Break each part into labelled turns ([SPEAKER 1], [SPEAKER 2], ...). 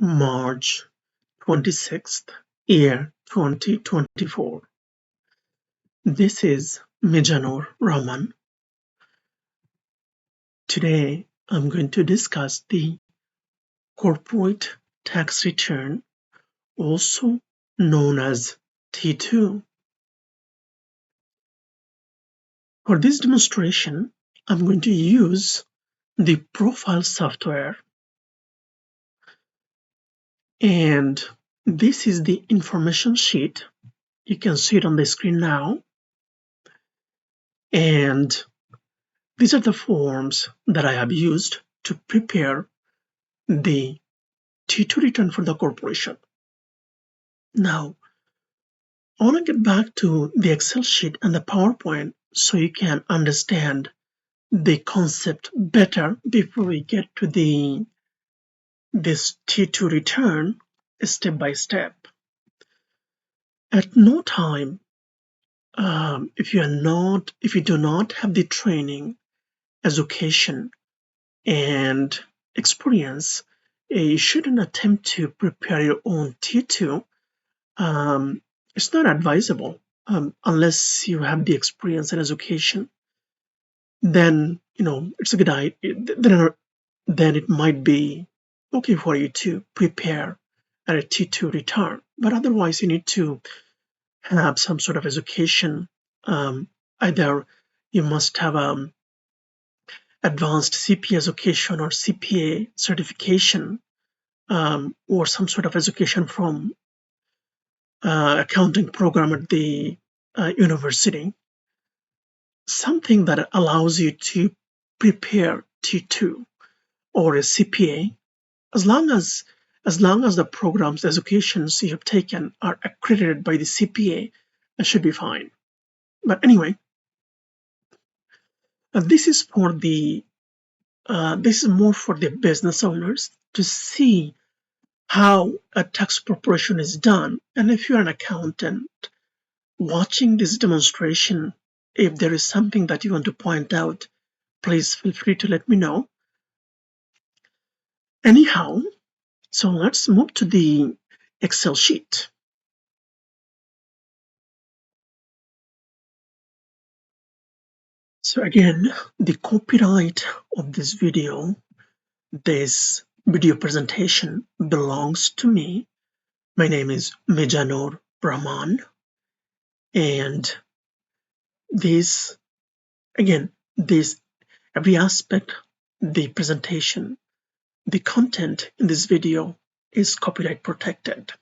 [SPEAKER 1] March 26th, year 2024. This is Mijanur Rahman. Today, I'm going to discuss the corporate tax return, also known as T2. For this demonstration, I'm going to use the profile software. And this is the information sheet. You can see it on the screen now. And these are the forms that I have used to prepare the T2 return for the corporation. Now, I want to get back to the Excel sheet and the PowerPoint so you can understand the concept better before we get to this T2 return step by step. At no time, if you do not have the training, education, and experience, you shouldn't attempt to prepare your own T2. It's not advisable unless you have the experience and education. Then it's a good idea. Then it might be okay for you to prepare a T2 return. But otherwise, you need to have some sort of education. Either you must have advanced CPA education or CPA certification, or some sort of education from accounting program at the university, something that allows you to prepare T2 or a CPA, as long as the programs, the educations you have taken are accredited by the CPA, that should be fine. But anyway, this is more for the business owners to see how a tax preparation is done. And if you're an accountant watching this demonstration, if there is something that you want to point out, please feel free to let me know. Anyhow, so let's move to the Excel sheet. So again, the copyright of this video presentation belongs to me. My name is Mijanur Rahman, and every aspect, the presentation, the content in this video is copyright protected.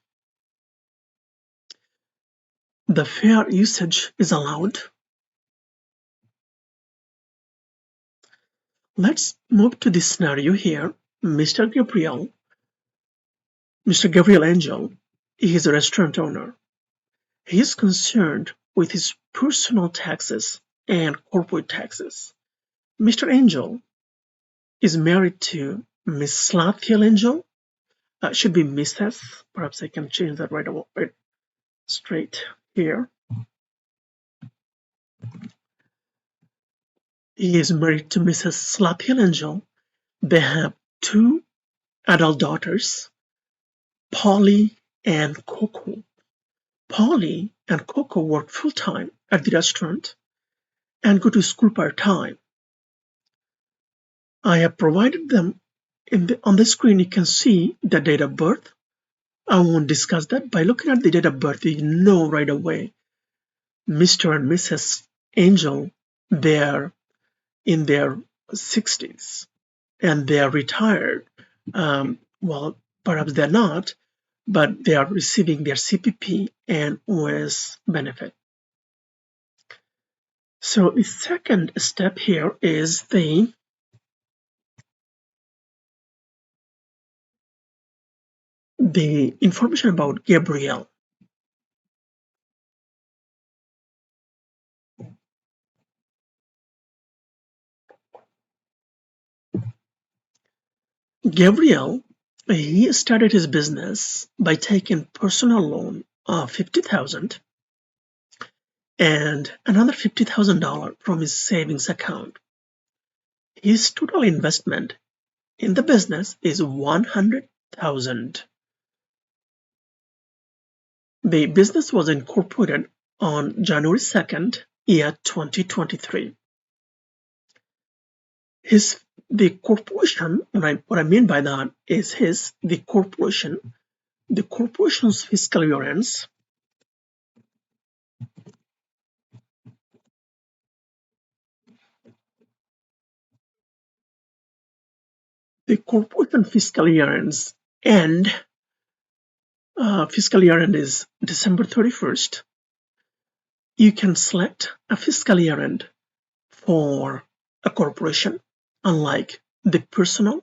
[SPEAKER 1] The fair usage is allowed. Let's move to this scenario here. Mr. Gabriel Angel, he is a restaurant owner. He is concerned with his personal taxes and corporate taxes. Mr. Angel is married to Miss Slathiel Angel. Should be Mrs. Perhaps I can change that right straight here. He is married to Mrs. Slathiel Angel. They have two adult daughters, Polly and Coco. Polly and Coco work full-time at the restaurant and go to school part-time. I have provided them on the screen. You can see the date of birth. I won't discuss that. By looking at the date of birth, you know right away Mr. and Mrs. Angel, they're in their 60s and they are retired. Well, perhaps they're not, but they are receiving their CPP and OS benefit. So the second step here is the information about Gabriel. Gabriel, he started his business by taking personal loan of $50,000 and another $50,000 from his savings account. His total investment in the business is $100,000. The business was incorporated on January 2nd, 2023. The corporation, what I mean by that is the corporation's fiscal year ends the corporation fiscal year ends and fiscal year end is December 31st. You can select a fiscal year end for a corporation, unlike the personal.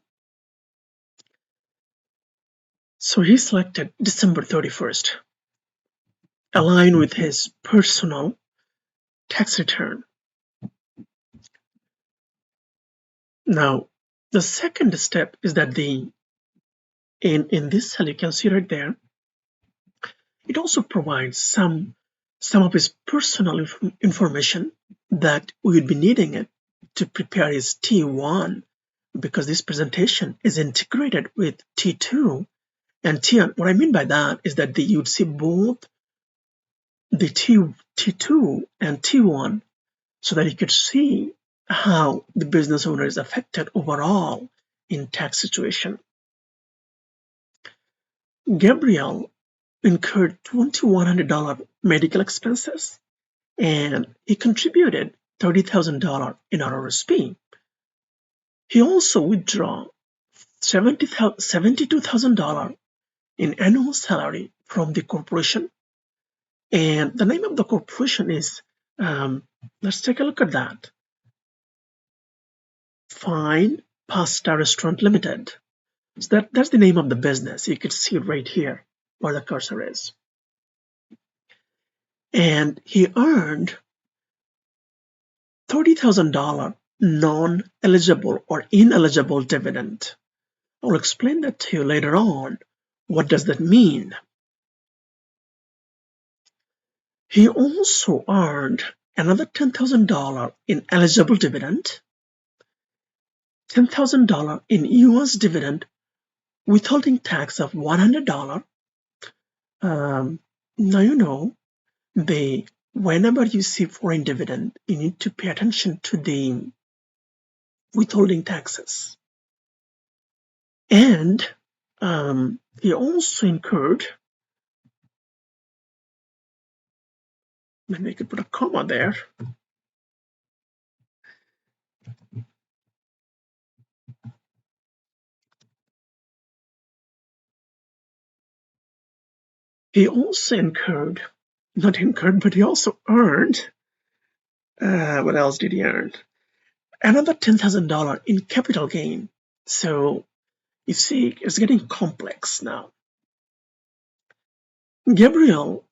[SPEAKER 1] So he selected December 31st, aligned with his personal tax return. Now, the second step is that in this cell, you can see right there, it also provides some of his personal information that we would be needing it to prepare his T1, because this presentation is integrated with T2 and T1. What I mean by that is that you'd see both the T2 and T1 so that you could see how the business owner is affected overall in tax situation. Gabriel incurred $2,100 medical expenses, and he contributed $30,000 in RRSP. He also withdrew $72,000 in annual salary from the corporation, and the name of the corporation is, let's take a look at that, Fine Pasta Restaurant Limited. So that's the name of the business. You could see it right here where the cursor is. And he earned $30,000 non-eligible or ineligible dividend. I'll explain that to you later on. What does that mean? He also earned another $10,000 in eligible dividend, $10,000 in US dividend, withholding tax of $100. Now you know, whenever you see foreign dividend, you need to pay attention to the withholding taxes. And he also incurred, maybe I could put a comma there. He also but he also earned, what else did he earn? Another $10,000 in capital gain. So you see, it's getting complex now. Gabriel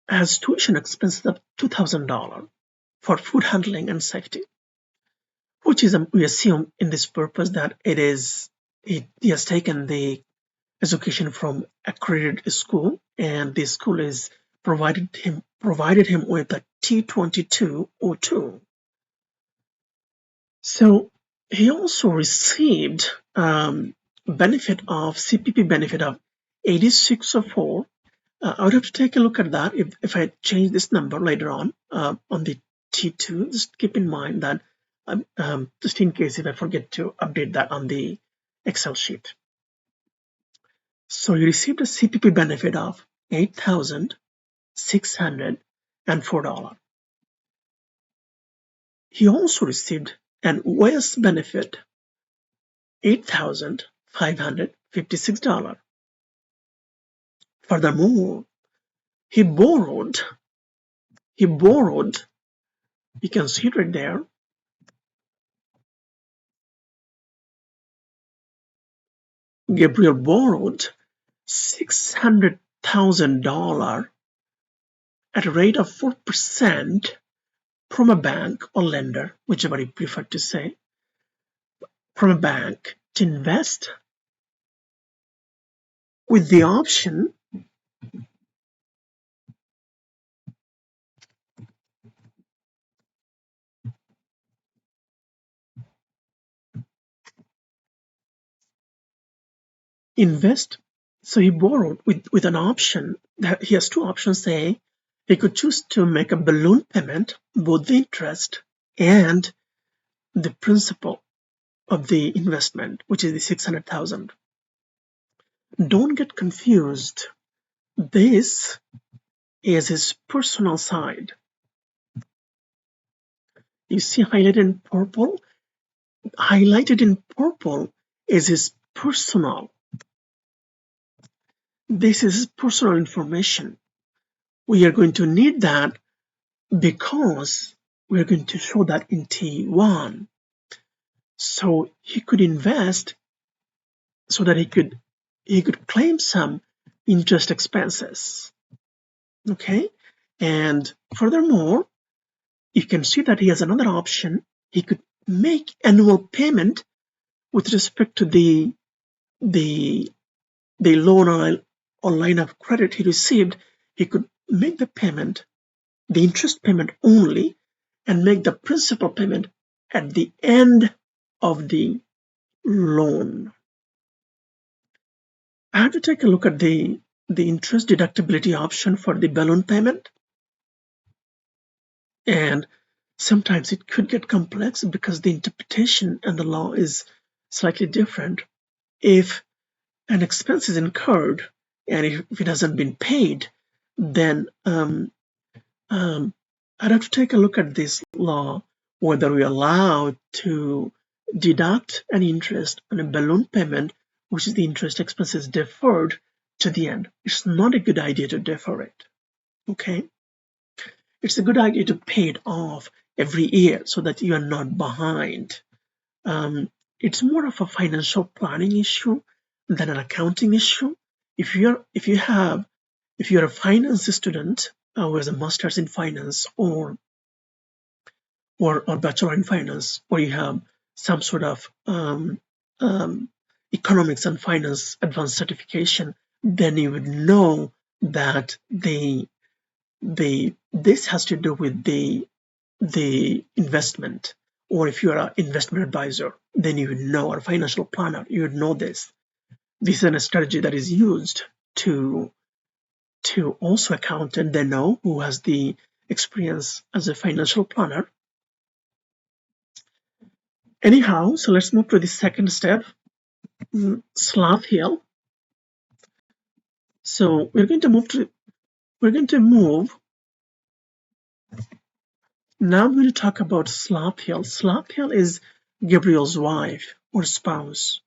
[SPEAKER 1] has tuition expenses of $2,000 for food handling and safety, which is, we assume in this purpose that he has taken the education from accredited school, and the school is provided him with a T2202. So he also received benefit of CPP benefit of 8604. I would have to take a look at that if I change this number later on the T2. Just keep in mind that just in case if I forget to update that on the Excel sheet. So you received a CPP benefit of $8,604. He also received an OS benefit, $8,556. Furthermore, he borrowed, you can see it right there, Gabriel borrowed $600,000 at a rate of 4% from a bank or lender, whichever you prefer to say, from a bank to invest with the option invest. So he borrowed with an option that he has two options. Say he could choose to make a balloon payment, both the interest and the principal of the investment, which is the 600,000. Don't get confused. This is his personal side. You see highlighted in purple? Highlighted in purple is his personal. This is personal information. We are going to need that because we're going to show that in T1. So he could invest so that he could claim some interest expenses. Okay? And furthermore, you can see that he has another option. He could make annual payment with respect to the loan or line of credit he received. He could make the payment, the interest payment only, and make the principal payment at the end of the loan. I have to take a look at the interest deductibility option for the balloon payment. And sometimes it could get complex because the interpretation and the law is slightly different. If an expense is incurred and if it hasn't been paid, then I'd have to take a look at this law, whether we're allowed to deduct an interest on a balloon payment, which is the interest expenses deferred to the end. It's not a good idea to defer it. Okay? It's a good idea to pay it off every year so that you are not behind. It's more of a financial planning issue than an accounting issue. If you're a finance student who has a master's in finance or bachelor in finance, or you have some sort of economics and finance advanced certification, then you would know that this has to do with the investment. Or if you're an investment advisor, then you would know, or a financial planner, you would know this. This is a strategy that is used to also accountant they know who has the experience as a financial planner. Anyhow, so let's move to the second step, slab hill. So we're going to move. Now I'm going to talk about Slab Hill. Slab Hill is Gabriel's wife or spouse.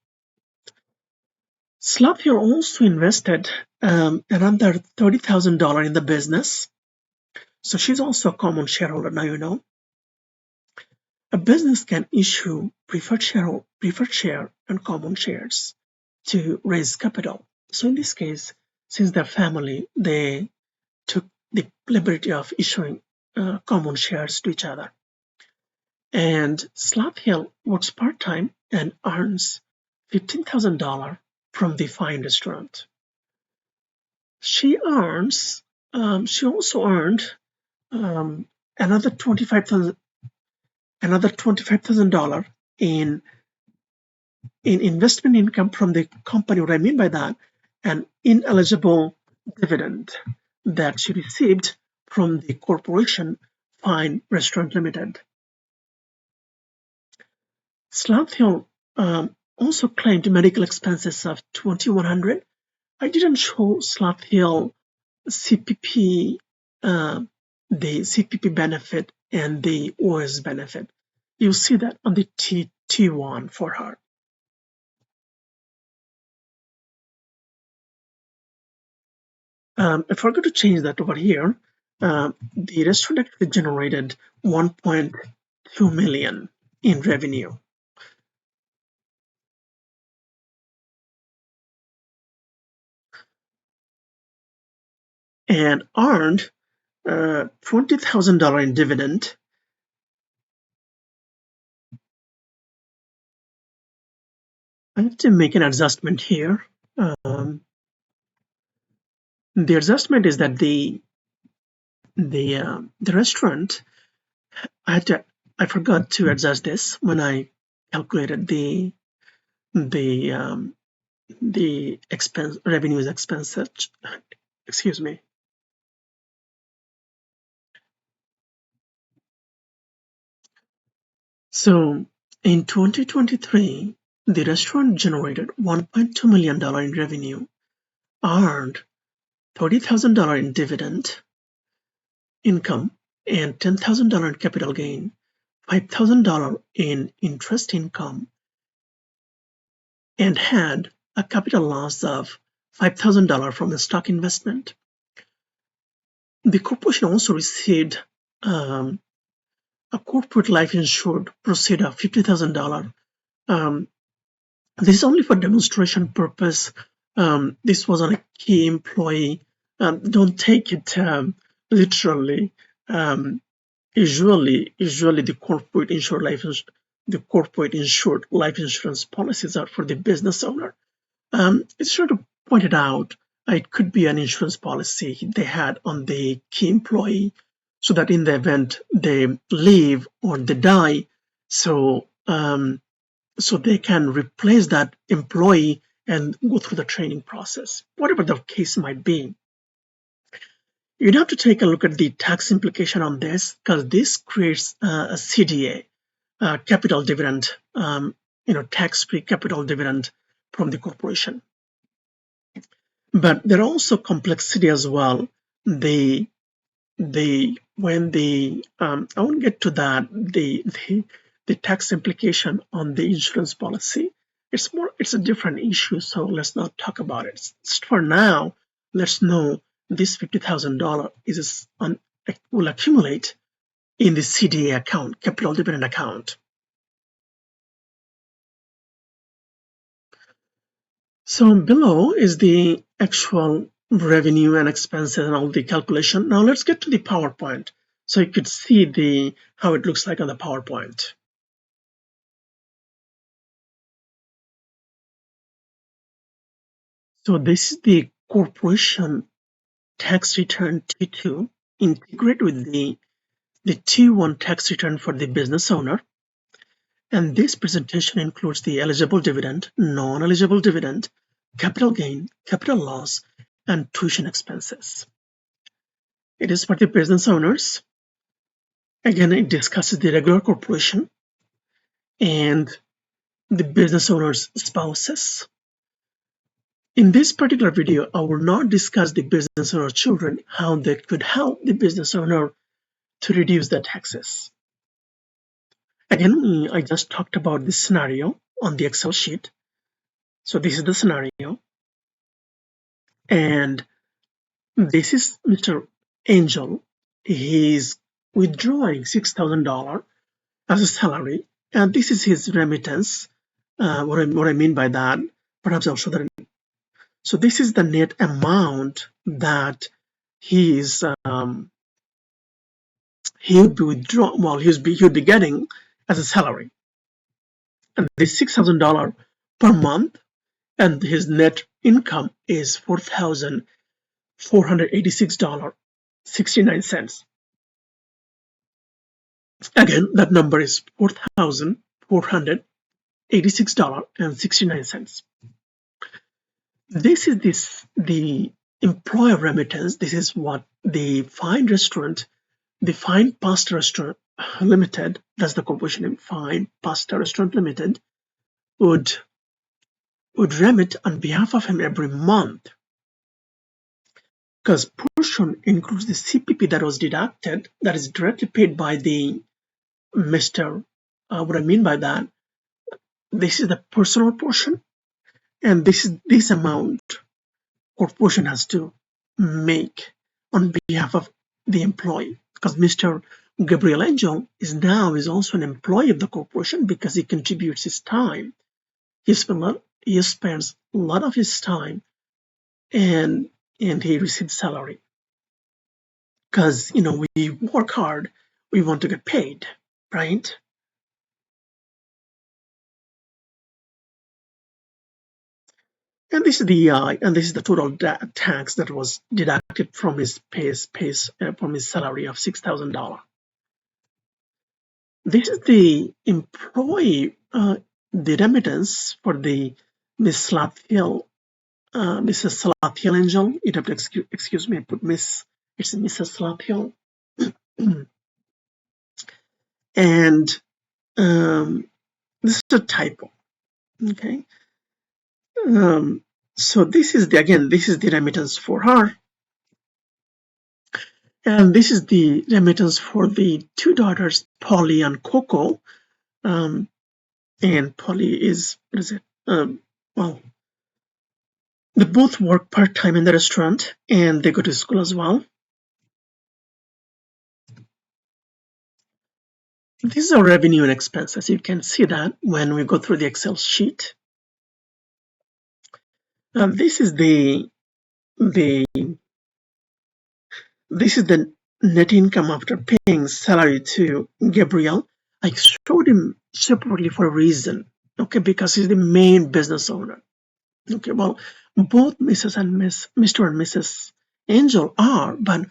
[SPEAKER 1] Slab Hill also invested another $30,000 in the business. So she's also a common shareholder, now you know. A business can issue preferred share and common shares to raise capital. So in this case, since they're family, they took the liberty of issuing common shares to each other. And Slab Hill works part-time and earns $15,000 from the fine restaurant. She also earned another $25,000 in investment income from the company. What I mean by that, an ineligible dividend that she received from the corporation Fine Restaurant Limited. Slab Hill also claimed medical expenses of $2,100. I didn't show Slab Hill CPP, the CPP benefit and the OS benefit. You'll see that on the T1 for her. I forgot to change that over here. The restaurant actually generated $1.2 million in revenue. And earned $20,000 in dividend. I have to make an adjustment here. The adjustment is that the restaurant, I forgot to adjust this when I calculated the the revenues expenses. Excuse me. So in 2023, the restaurant generated $1.2 million in revenue, earned $30,000 in dividend income, and $10,000 in capital gain, $5,000 in interest income, and had a capital loss of $5,000 from the stock investment. The corporation also received a corporate life insured proceed of $50,000. Um, this is only for demonstration purpose. This was on a key employee. Don't take it literally. Usually the corporate insured life insurance policies are for the business owner. It's sure to point it out. It could be an insurance policy they had on the key employee, so that in the event they leave or they die, so they can replace that employee and go through the training process, whatever the case might be. You'd have to take a look at the tax implication on this, because this creates a CDA, capital dividend, tax-free capital dividend from the corporation. But there are also complexity as well. I won't get to that. The tax implication on the insurance policy. It's a different issue. So let's not talk about it. Just for now, let's know this $50,000 will accumulate in the CDA account, capital dividend account. So below is the actual revenue and expenses and all the calculation. Now let's get to the PowerPoint so you could see how it looks like on the PowerPoint. So this is the corporation tax return T2 integrate with the T1 tax return for the business owner. And this presentation includes the eligible dividend, non-eligible dividend, capital gain, capital loss, and tuition expenses. It is for the business owners. Again, it discusses the regular corporation and the business owner's spouses. In this particular video, I will not discuss the business owner's children, how they could help the business owner to reduce their taxes. Again, I just talked about this scenario on the Excel sheet. So this is the scenario. And this is Mr. Angel. He's withdrawing $6,000 as a salary. And this is his remittance. What I mean by that, perhaps I'll show that. So this is the net amount that he'll be getting as a salary. And this $6,000 per month, and his net income is $4,486.69. Again, that number is $4,486.69. This is the employer remittance. This is what the Fine Pasta Restaurant Limited, that's the corporation name, Fine Pasta Restaurant Limited, would remit on behalf of him every month. Because portion includes the CPP that was deducted, that is directly paid by the Mr. What I mean by that, this is the personal portion, and this amount corporation has to make on behalf of the employee. Because Mr. Gabriel Angel is also an employee of the corporation because he contributes his time. He spends a lot of his time, and he receives salary. Because we work hard, we want to get paid, right? And this is the total tax that was deducted from his from his salary of $6,000. This is the employee the remittance for the Miss Slathiel, Mrs. Slathiel Angel. You'd have to excuse me, I put Miss, it's Mrs. Slathiel. And this is a typo, okay? So this is the remittance for her. And this is the remittance for the two daughters, Polly and Coco. And Polly is, what is it? Well, they both work part-time in the restaurant and they go to school as well. This is our revenue and expenses. You can see that when we go through the Excel sheet. This is the net income after paying salary to Gabriel. I showed him separately for a reason, okay, because he's the main business owner. Okay, well, both Mrs. and Mr. and Mrs. Angel are, but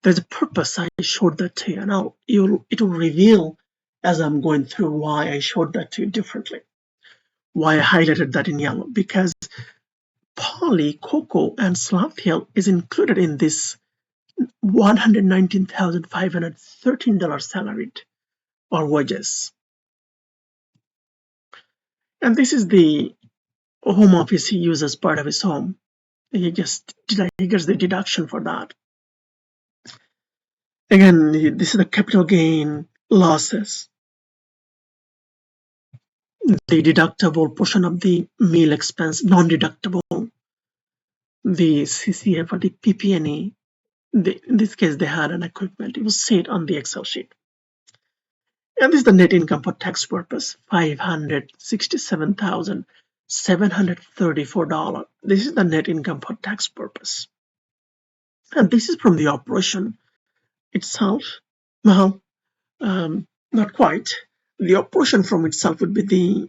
[SPEAKER 1] there's a purpose I showed that to you. Now, it will reveal as I'm going through why I showed that to you differently, why I highlighted that in yellow, because Polly, Coco, and Slathiel is included in this $119,513 salaried or wages. And this is the home office he uses as part of his home. He gets the deduction for that. Again, this is the capital gain losses. The deductible portion of the meal expense, non-deductible, the CCF or the PP&E. In this case, they had an equipment. It was set on the Excel sheet. And this is the net income for tax purpose, $567,734. This is the net income for tax purpose. And this is from the operation itself. Well, not quite. The operation from itself would be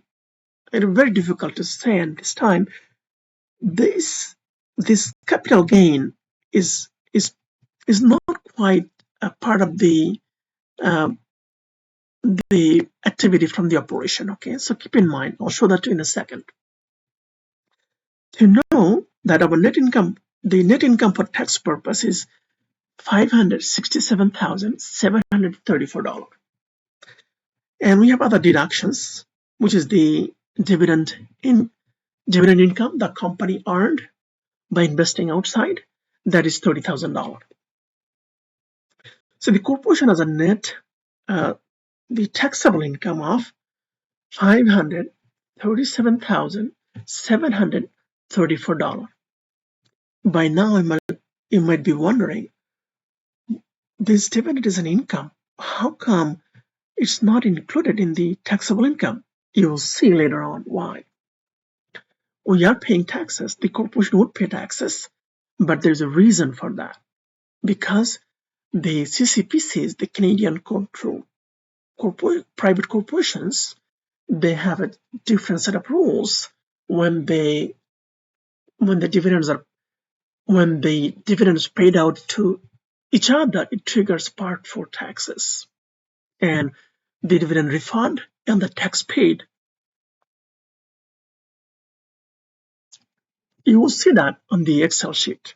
[SPEAKER 1] very difficult to say at this time. This capital gain is not quite a part of the activity from the operation. Okay, so keep in mind. I'll show that to you in a second. To know that our net income, the net income for tax purpose is $567,734. And we have other deductions, which is the dividend income the company earned by investing outside. That is $30,000. So the corporation has a net, the taxable income of $537,734. By now, you might be wondering, this dividend is an income. How come it's not included in the taxable income? You'll see later on why. We are paying taxes. The corporation would pay taxes, but there's a reason for that. Because the CCPCs, the Canadian control private corporations, they have a different set of rules when the dividends paid out to each other. It triggers Part 4 taxes, and the dividend refund and the tax paid. You will see that on the Excel sheet.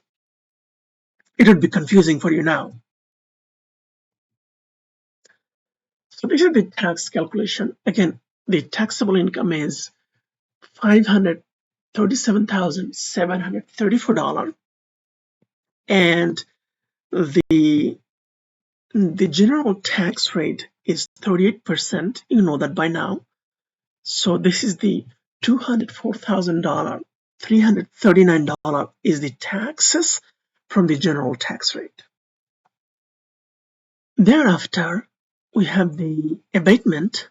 [SPEAKER 1] It would be confusing for you now. So this is the tax calculation. Again, the taxable income is $537,734, and the general tax rate is 38%. You know that by now. So this is the $204,000. $339 is the taxes from the general tax rate. Thereafter, we have the abatement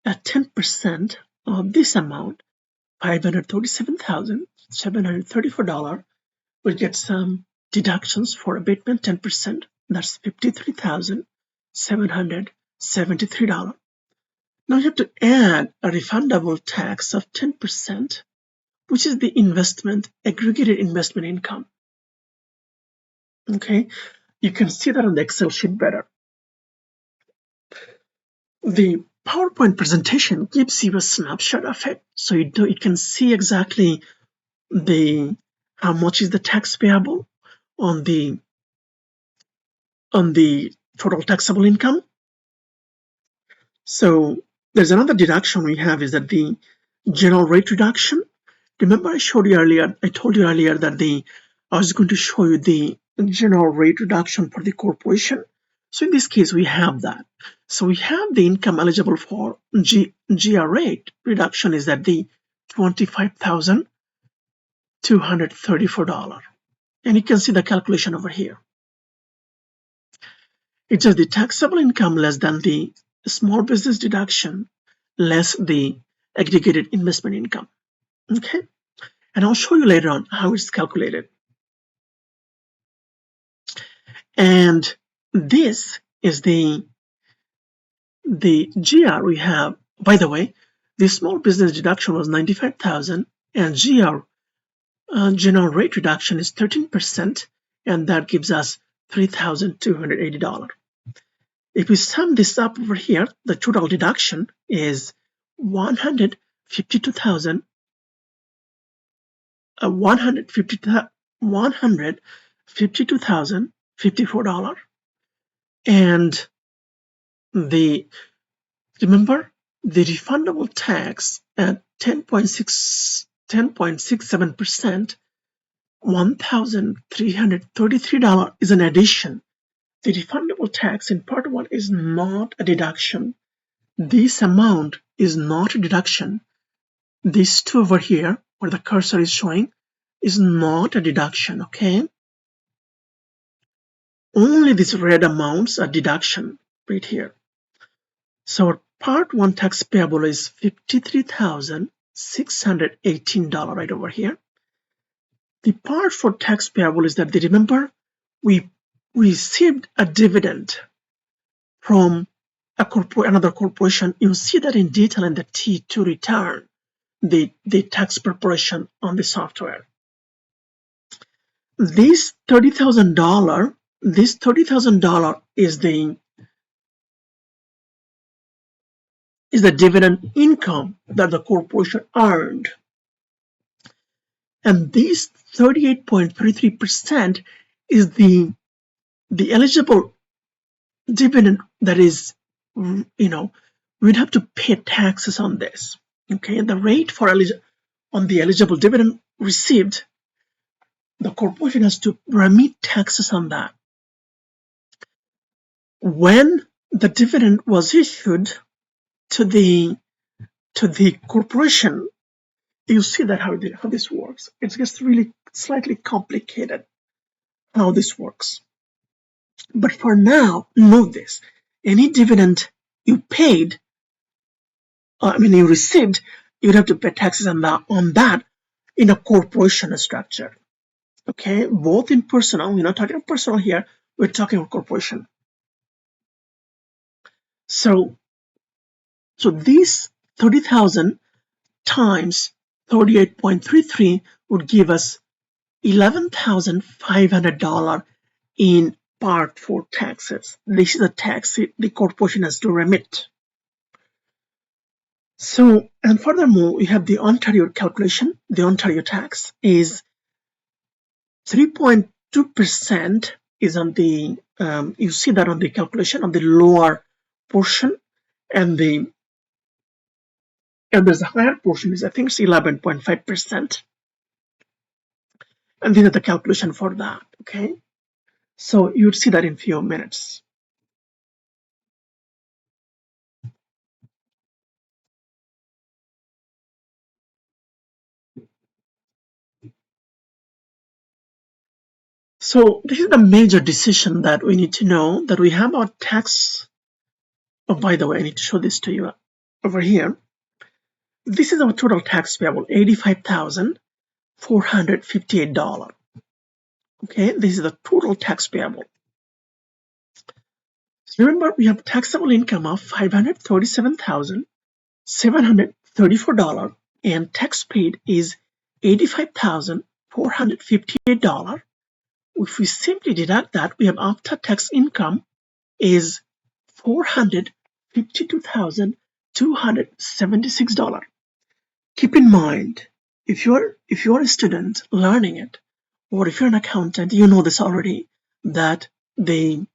[SPEAKER 1] at 10% of this amount, $537,734. We get some deductions for abatement, 10%. That's $53,773. Now you have to add a refundable tax of 10%, which is the aggregated investment income. Okay, you can see that on the Excel sheet better. The PowerPoint presentation gives you a snapshot of it, so you can see exactly how much is the tax payable on the total taxable income. So there's another deduction we have is that the general rate reduction. Remember I told you earlier that I was going to show you the general rate reduction for the corporation. So in this case, we have that. So we have the income eligible for GR rate reduction is at the $25,234. And you can see the calculation over here. It's just the taxable income less than the small business deduction less the aggregated investment income. Okay. And I'll show you later on how it's calculated. And this is the GR we have. By the way, the small business deduction was $95,000 and GR general rate reduction is 13%, and that gives us $3,280. If we sum this up over here, the total deduction is $152,054, and remember the refundable tax at 10.67%, $1,333 is an addition. The refundable tax in part 1 is not a deduction. This amount is not a deduction. This two over here, where the cursor is showing, is not a deduction, okay? Only these red amounts are deduction right here. So our part 1 tax payable is $53,618 right over here. The part 4 tax payable is that, remember, we received a dividend from another corporation. You see that in detail in the T2 return, the tax preparation on the software. This $30,000 is the dividend income that the corporation earned. And this 38.33% is the eligible dividend that is, we'd have to pay taxes on this. Okay, the rate on the eligible dividend received, the corporation has to remit taxes on that. When the dividend was issued to the corporation, you see that how this works. It gets really slightly complicated how this works. But for now, know this: any dividend you received, you'd have to pay taxes on that in a corporation structure. Okay, both in personal, we're not talking personal here, we're talking about corporation. So this 30,000 times 38.33 would give us $11,500 in Part 4 taxes. This is a tax the corporation has to remit. So, and furthermore, we have the Ontario calculation. The Ontario tax is 3.2% is on the, you see that on the calculation on the lower portion, and there's a higher portion is, I think it's 11.5%. And these are the calculation for that, okay? So you'd see that in a few minutes. So this is the major decision that we need to know, that we have our tax. Oh, by the way, I need to show this to you over here. This is our total tax payable, $85,458. Okay, this is the total tax payable. So remember, we have taxable income of $537,734, and tax paid is $85,458. If we simply deduct that, we have after tax income is $452,000 $276. Keep in mind, if you're a student learning it, or if you're an accountant, you know this already, that the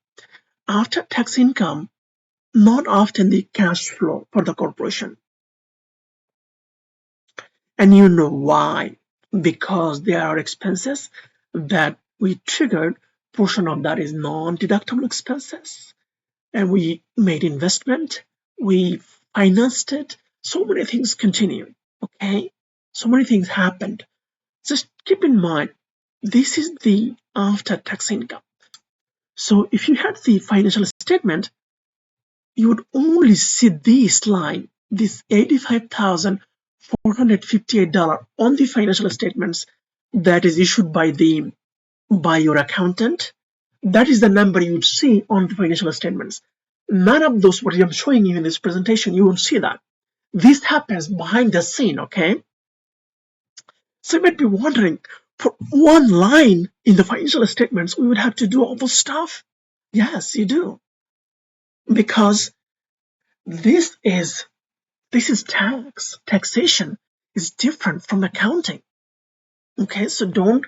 [SPEAKER 1] after-tax income not often the cash flow for the corporation. And you know why? Because there are expenses that we triggered. Portion of that is non-deductible expenses. And we made investment, we financed it. So many things continue, okay? So many things happened. Just keep in mind, this is the after-tax income. So if you had the financial statement, you would only see this line, this $85,458 on the financial statements that is issued by your accountant. That is the number you would see on the financial statements. None of those what I'm showing you in this presentation, you won't see that. This happens behind the scene, okay? So you might be wondering, for one line in the financial statements, we would have to do all this stuff? Yes, you do. Because this is taxation is different from accounting. Okay, so don't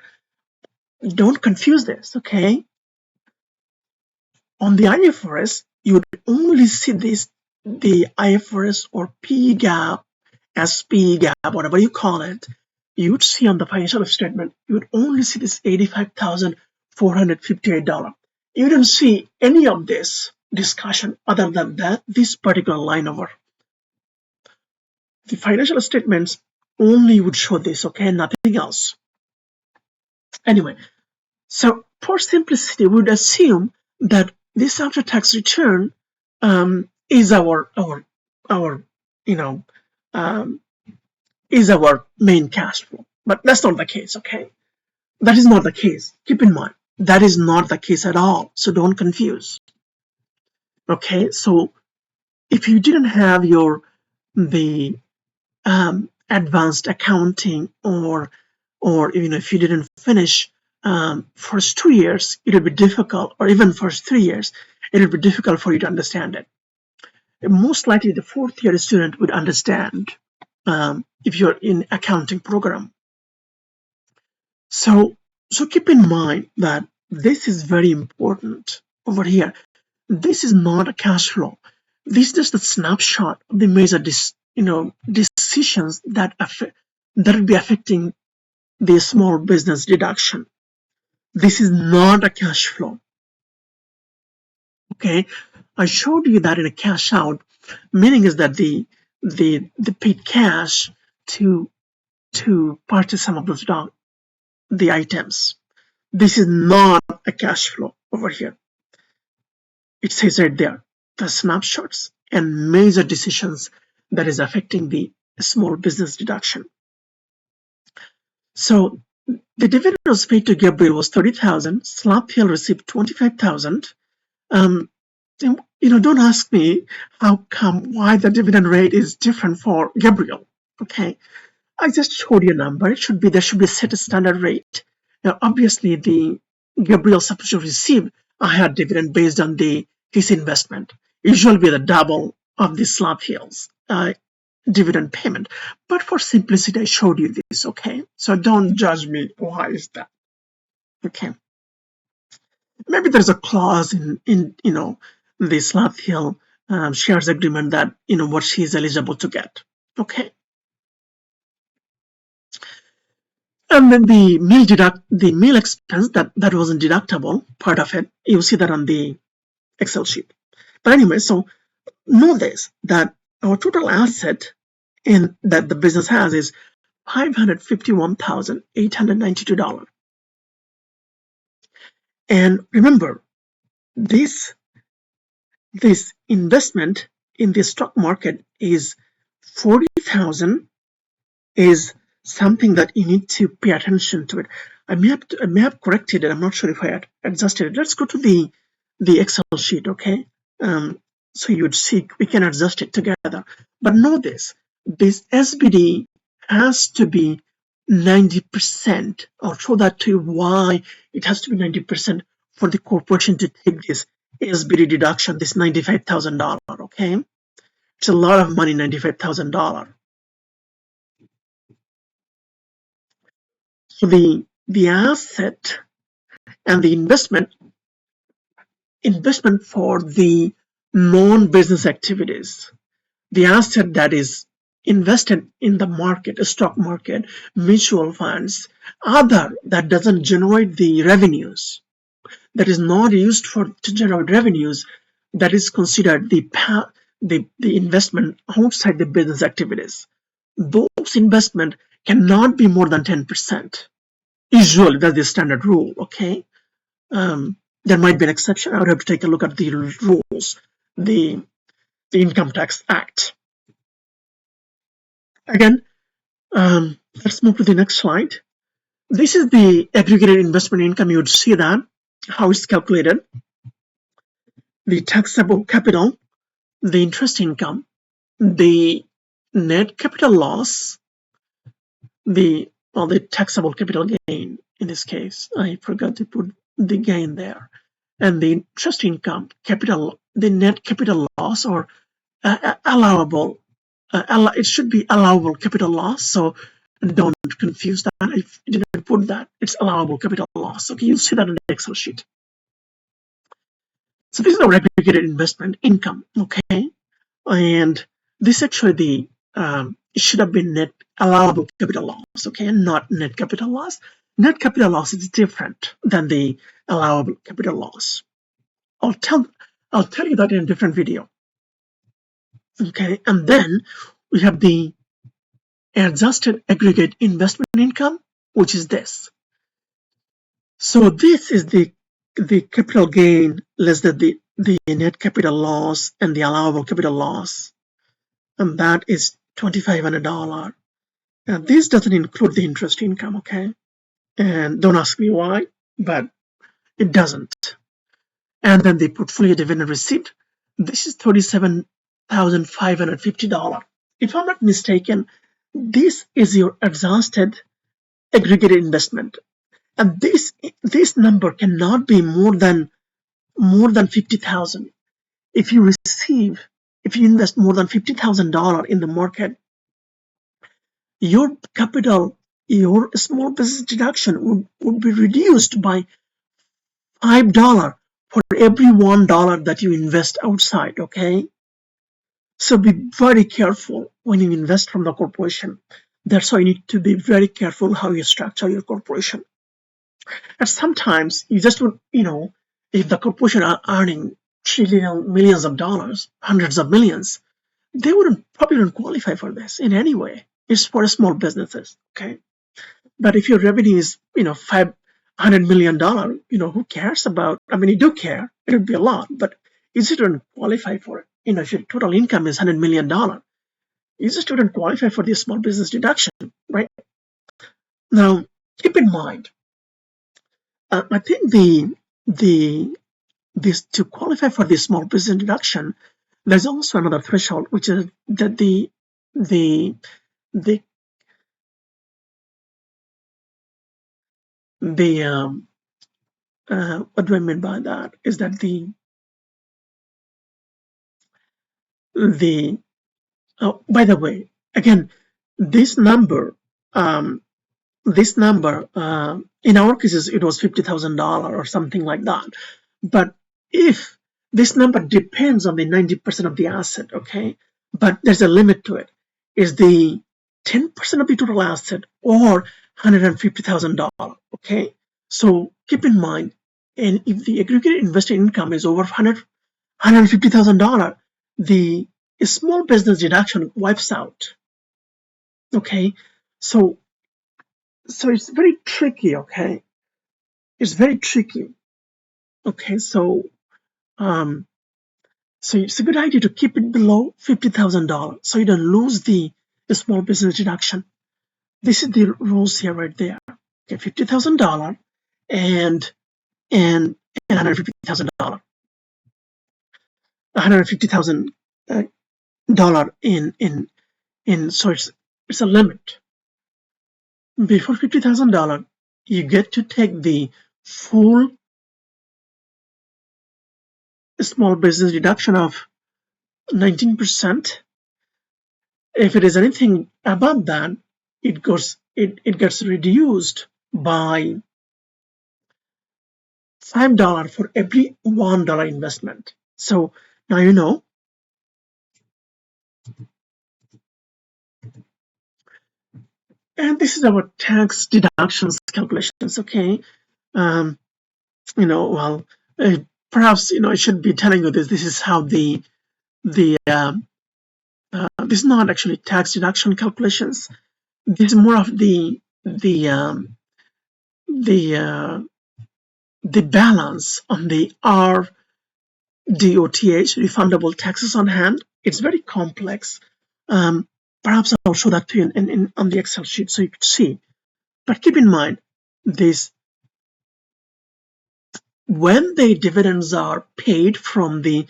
[SPEAKER 1] confuse this, okay? On the IFRS, you would only see the IFRS or PGAAP, SPGAAP, whatever you call it. You would see on the financial statement, you would only see this $85,458. You don't see any of this discussion other than this particular line over. The financial statements only would show this, okay, nothing else. Anyway, so for simplicity, we would assume that this after-tax return is our is our main cash flow. But that's not the case, okay? That is not the case. Keep in mind, that is not the case at all. So don't confuse. Okay, so if you didn't have the advanced accounting, or if you didn't finish first 2 years, it would be difficult, or even first 3 years, it would be difficult for you to understand it. Most likely the fourth year student would understand if you're in accounting program. So keep in mind that this is very important over here. This is not a cash flow. This is just a snapshot of the major decisions that will be affecting the small business deduction. This is not a cash flow. Okay, I showed you that in a cash out, meaning is that the paid cash to purchase some of those the items. This is not a cash flow over here. It says right there, the snapshots and major decisions that is affecting the small business deduction. So the dividend was paid to Gabriel was $30,000. Slap Hill received $25,000. Don't ask me why the dividend rate is different for Gabriel. Okay, I just showed you a number. There should be a set standard rate. Now, obviously, the Gabriel supposed to receive a higher dividend based on his investment. Usually be the double of the Slap Hill's dividend payment. But for simplicity, I showed you this, okay? So don't judge me. Why is that? Okay. Maybe there's a clause in the Slap Hill shares agreement that, what she is eligible to get. Okay. And then the meal expense that wasn't deductible, part of it, you see that on the Excel sheet. But anyway, so know this, that our total asset that the business has is $551,892. And remember, this investment in the stock market is $40,000 is something that you need to pay attention to it. I may have corrected it. I'm not sure if I had adjusted it. Let's go to the Excel sheet, okay? So you would see we can adjust it together. But know this SBD has to be 90%. I'll show that to you why it has to be 90% for the corporation to take this SBD deduction, this $95,000, okay? It's a lot of money, $95,000. So the asset and the investment for the non-business activities, the asset that is invested in the market, a stock market, mutual funds, other that doesn't generate the revenues, that is not used to generate revenues, that is considered the investment outside the business activities. Those investment cannot be more than 10%. Usually, that's the standard rule. Okay, there might be an exception. I would have to take a look at the rules, the Income Tax Act. Again, let's move to the next slide. This is the aggregated investment income. You would see that how it's calculated. The taxable capital, the interest income, the net capital loss, the taxable capital gain. In this case, I forgot to put the gain there, and the interest income, the net capital loss, or allowable. It should be allowable capital loss. So don't confuse that. I didn't put that. It's allowable capital loss. Okay, you'll see that in the Excel sheet. So this is our aggregated investment income. Okay, and this actually it should have been net allowable capital loss. Okay, and not net capital loss. Net capital loss is different than the allowable capital loss. I'll tell you that in a different video. Okay, and then we have the adjusted aggregate investment income, which is this. So this is the capital gain less than the net capital loss and the allowable capital loss, and that is $2,500. And this doesn't include the interest income, okay? And don't ask me why, but it doesn't. And then the portfolio dividend receipt. This is $37,550. If I'm not mistaken, this is your adjusted aggregated investment, and this number cannot be more than 50,000. If you invest more than $50,000 in the market, your capital, your small business deduction would be reduced by $5 for every $1 that you invest outside. Okay, so be very careful when you invest from the corporation. That's why you need to be very careful how you structure your corporation. And sometimes you just would, if the corporation are earning millions of dollars, hundreds of millions, they probably wouldn't qualify for this in any way. It's for small businesses, okay? But if your revenue is, $500 million, who cares about? I mean, you do care. It would be a lot, but you just wouldn't qualify for it. If your total income is $100 million, you just wouldn't qualify for the small business deduction, right? Now, keep in mind, I think this to qualify for the small business deduction, there's also another threshold, which is that what do I mean by that? Is that by the way, again, this number in our cases it was $50,000 or something like that. But if this number depends on the 90% of the asset, okay, but there's a limit to it, is the 10% of the total asset or $150,000, okay? So keep in mind, and if the aggregated invested income is over $150,000, the small business deduction wipes out, okay? So it's very tricky, okay? It's very tricky, okay? So it's a good idea to keep it below $50,000 so you don't lose the small business deduction. This is the rules here right there. Okay, $50,000 and $150,000. $150,000 in so it's a limit. Before $50,000, you get to take the full small business deduction of 19%, If it is anything above that, it gets reduced by $5 for every $1 investment. So now you know. And this is our tax deductions calculations. Okay. Um, well, perhaps I should be telling you this. This is how the this is not actually tax deduction calculations. This is more of the the balance on the RDOTH, refundable taxes on hand. It's very complex. Perhaps I'll show that to you on the Excel sheet so you can see. But keep in mind this: when the dividends are paid from the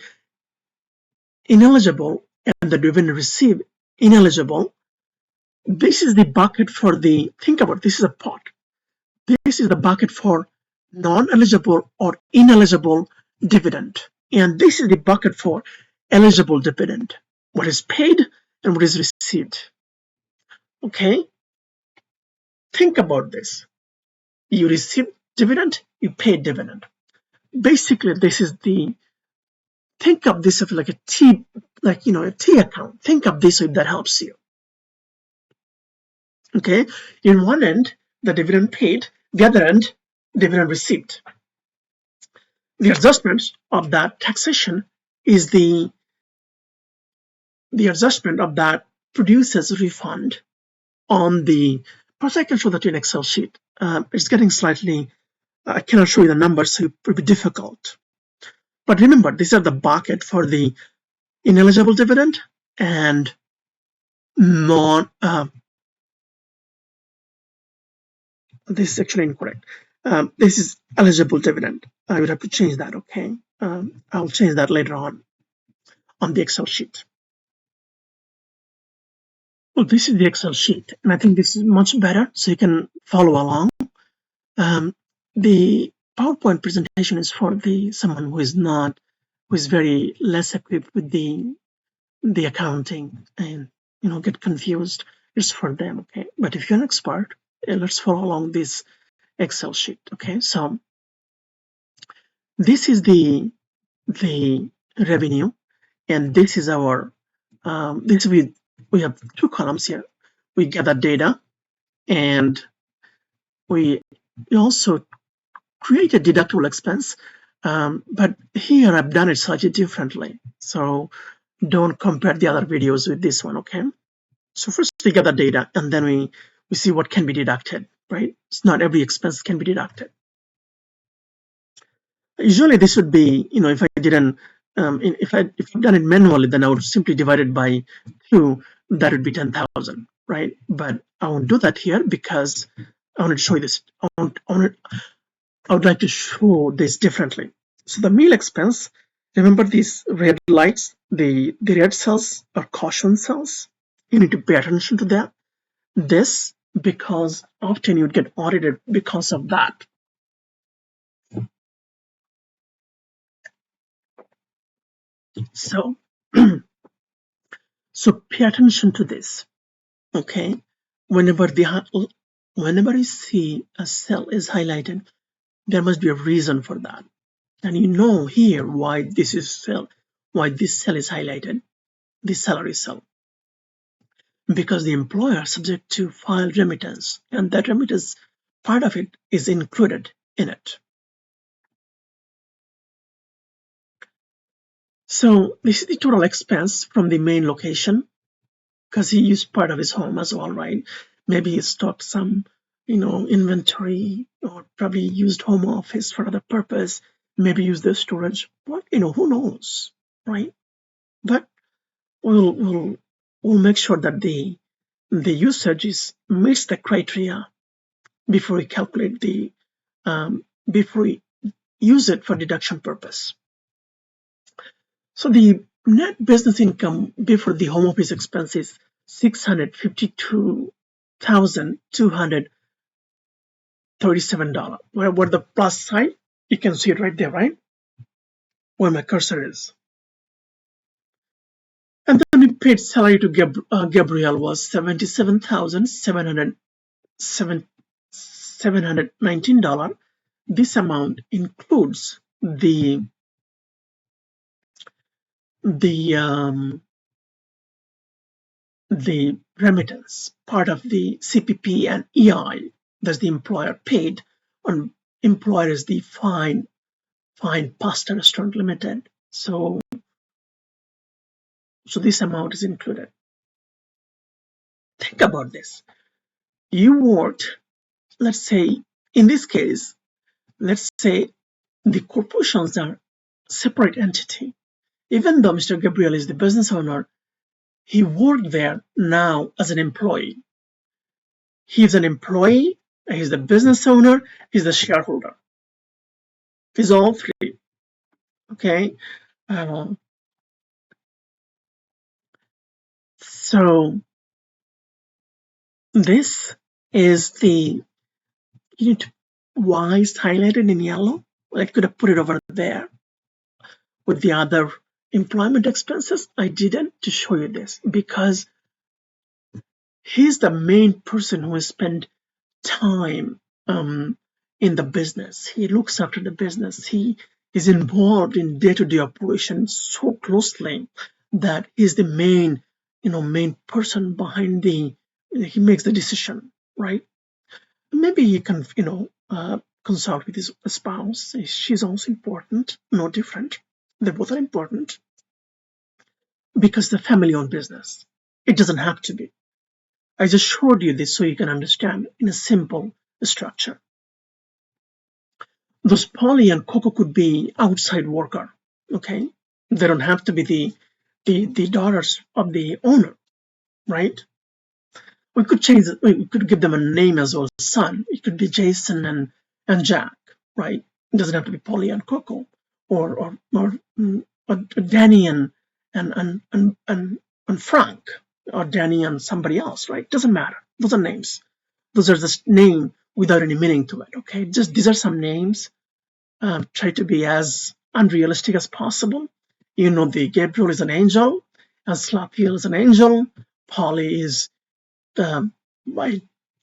[SPEAKER 1] ineligible and the dividend received ineligible, this is the bucket for the, think about, this is a pot. This is the bucket for non-eligible or ineligible dividend. And this is the bucket for eligible dividend, what is paid and what is received. Okay? Think about this. You receive dividend, you pay dividend. Basically, this is the, think of this as like a T, like, a T account. Think of this if that helps you. Okay? In one end, the dividend paid, the other end, dividend received. The adjustment of that taxation is the adjustment of that produces refund on the, perhaps I can show that in Excel sheet. It's getting slightly, I cannot show you the numbers, so it will be difficult. But remember, these are the bucket for the ineligible dividend and non, this is actually incorrect. This is eligible dividend. I would have to change that, okay? I'll change that later on the Excel sheet. Well, this is the Excel sheet, and I think this is much better, so you can follow along. The PowerPoint presentation is for someone who is very less equipped with the accounting and get confused. It's for them, okay? But if you're an expert, let's follow along this Excel sheet, okay? So this is the revenue, and this is our we have two columns here. We gather data, and we also create a deductible expense. But here I've done it slightly differently. So don't compare the other videos with this one, okay? So first we gather data, and then we see what can be deducted, right? It's not every expense can be deducted. Usually this would be, if I didn't, if I've done it manually, then I would simply divide it by 2. That would be 10,000, right? But I won't do that here because I want to show you this. I would like to show this differently. So the meal expense, remember these red lights, the red cells are caution cells. You need to pay attention to that. This, because often you'd get audited because of that. So, so pay attention to this, okay? Whenever you see a cell is highlighted, there must be a reason for that. And you know here why this cell is highlighted, the salary cell. Because the employer is subject to file remittance, and that remittance, part of it is included in it. So this is the total expense from the main location, because he used part of his home as well, right? Maybe he stocked some, inventory, or probably used home office for other purpose, maybe used the storage. What, who knows, right? But we'll make sure that the usage meets the criteria before we calculate before we use it for deduction purpose. So the net business income before the home office expense is $652,237. Where the plus sign, you can see it right there, right? Where my cursor is. And then we paid salary to Gabriel was $77,719. This amount includes the remittance part of the CPP and EI that the employer paid on employer is the Fine Pasta Restaurant Limited. So this amount is included. Think about this. You worked, let's say, in this case, let's say the corporations are separate entity. Even though Mr. Gabriel is the business owner, he worked there now as an employee. He's an employee, he's the business owner, he's the shareholder. He's all three. Okay. So this is the why is highlighted in yellow. I could have put it over there with the other employment expenses. I didn't to show you this because he's the main person who has spent time in the business. He looks after the business. He is involved in day-to-day operations so closely that he's the main person behind he makes the decision, right? Maybe he can consult with his spouse. She's also important, no different. They both are important because the family-owned business. It doesn't have to be. I just showed you this so you can understand in a simple structure. Those Polly and Coco could be outside worker, okay? They don't have to be the daughters of the owner, right? We could we could give them a name as well, son. It could be Jason and Jack, right? It doesn't have to be Polly and Coco, or Danny and Frank, or Danny and somebody else, right? Doesn't matter. Those are names. Those are just name without any meaning to it, okay? Just these are some names. Try to be as unrealistic as possible. The Gabriel is an angel, and Slapiel is an angel. Polly is, I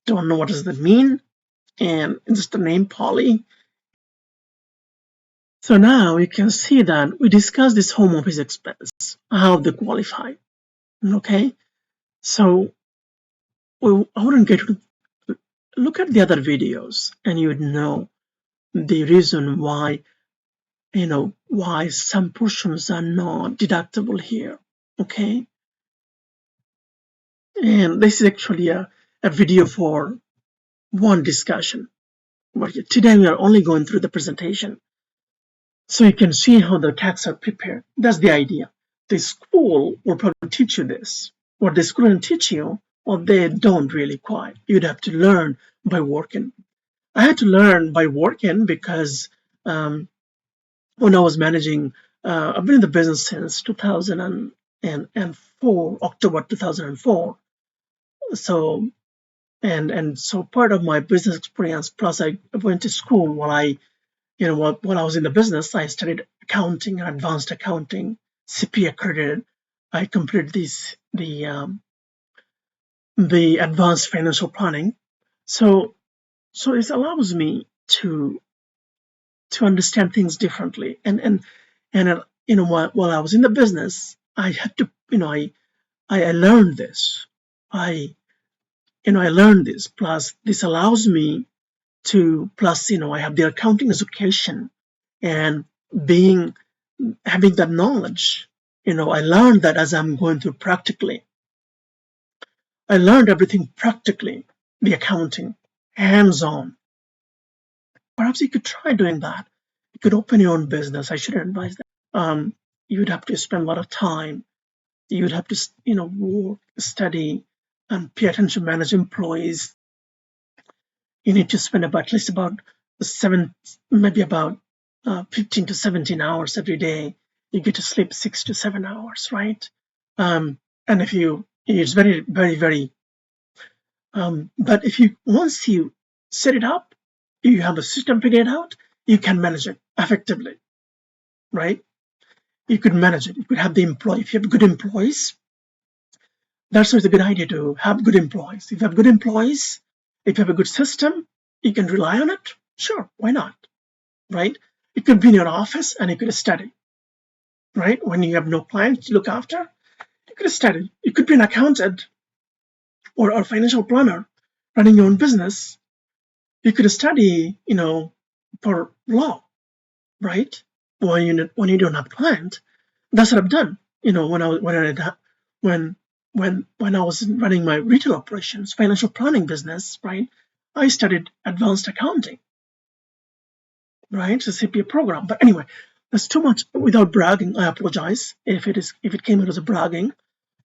[SPEAKER 1] don't know what does that mean, and it's just the name Polly. So now you can see that we discussed this home office expense, how they qualify. Okay, so I wouldn't get to look at the other videos, and you would know the reason why why some portions are not deductible here, okay? And this is actually a video for one discussion. But today we are only going through the presentation. So you can see how the tax are prepared. That's the idea. The school will probably teach you this. What the school can teach you, or they don't really quite. You'd have to learn by working. I had to learn by working because when I was managing, I've been in the business since 2004, October 2004. So, so part of my business experience, plus I went to school while I was in the business. I studied accounting and advanced accounting, CPA accredited. I completed the advanced financial planning. So it allows me to understand things differently. And while I was in the business, I had to, I learned this. I learned this. Plus, this allows me to, I have the accounting education, and having that knowledge, I learned that as I'm going through practically. I learned everything practically, the accounting, hands-on. Perhaps you could try doing that. You could open your own business. I shouldn't advise that. You would have to spend a lot of time. You would have to, work, study, and pay attention to manage employees. You need to spend at least about 15 to 17 hours every day. You get to sleep 6 to 7 hours, right? And it's very, very, very. But once you set it up, you have a system figured out, you can manage it effectively, right? You could manage it. You could have the employee. If you have good employees, that's always a good idea to have good employees. If you have good employees, if you have a good system, you can rely on it. Sure, why not? Right? You could be in your office and you could study. Right? When you have no clients to look after, you could study. You could be an accountant or a financial planner running your own business. You could study, for law, right? When you don't have clients. That's what I've done. When I was running my retail operations, financial planning business, right? I studied advanced accounting, right? It's a CPA program. But anyway, that's too much. Without bragging, I apologize if it came out as a bragging.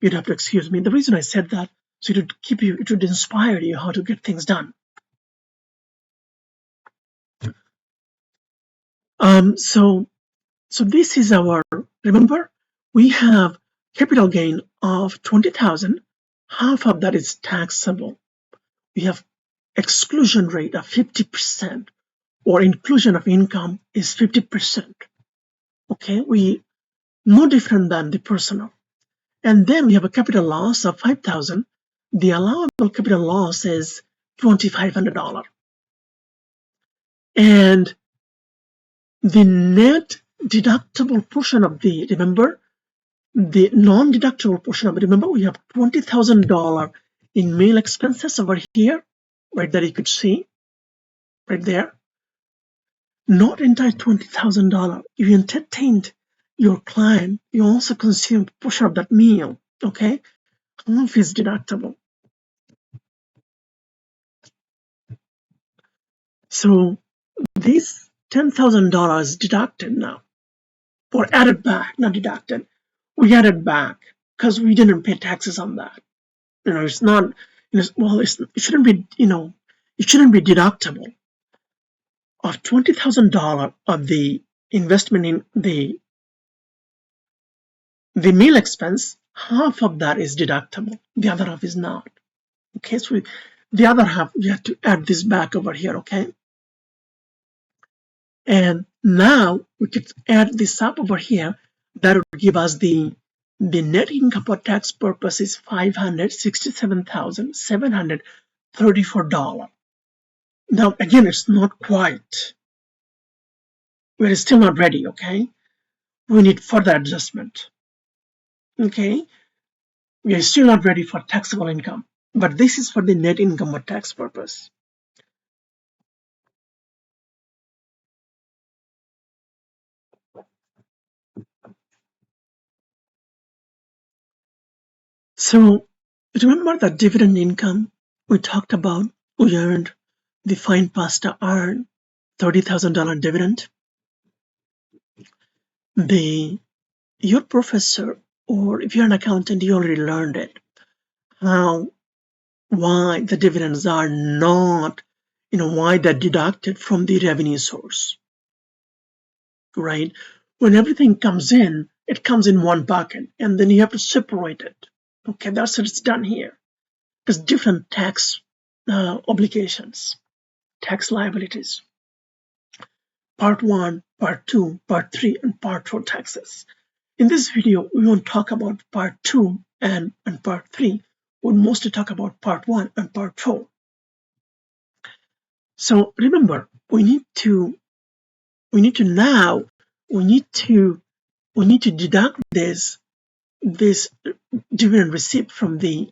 [SPEAKER 1] You'd have to excuse me. The reason I said that, so it would inspire you how to get things done. So this is remember, we have capital gain of 20,000. Half of that is taxable. We have exclusion rate of 50%, or inclusion of income is 50%. Okay, no different than the personal. And then we have a capital loss of 5,000. The allowable capital loss is $2,500. And the net deductible portion of remember, the non-deductible portion of it, remember, we have $20,000 in meal expenses over here, right, that you could see right there. Not entire $20,000. If you entertained your client, you also consumed a portion of that meal, okay? Half is deductible. So this $10,000 deducted now, or added back, not deducted. We added back because we didn't pay taxes on that. It's not, it shouldn't be, it shouldn't be deductible. Of $20,000 of the investment in the meal expense, half of that is deductible. The other half is not. Okay, so the other half, we have to add this back over here, okay? And now we could add this up over here. That would give us the net income for tax purposes $567,734. Now, again, it's not quite. We're still not ready, okay? We need further adjustment. Okay? We are still not ready for taxable income, but this is for the net income for tax purpose. So remember that dividend income we talked about? We earned, the fine pasta earned $30,000 dividend. Your professor, or if you're an accountant, you already learned it. Why the dividends are not, why they're deducted from the revenue source, right? When everything comes in, it comes in one bucket, and then you have to separate it. Okay, that's what it's done here. There's different tax obligations, tax liabilities. Part 1, Part 2, Part 3, and Part 4 taxes. In this video, we won't talk about Part 2 and Part 3. We'll mostly talk about Part 1 and Part 4. So remember, we need to deduct this dividend receipt from the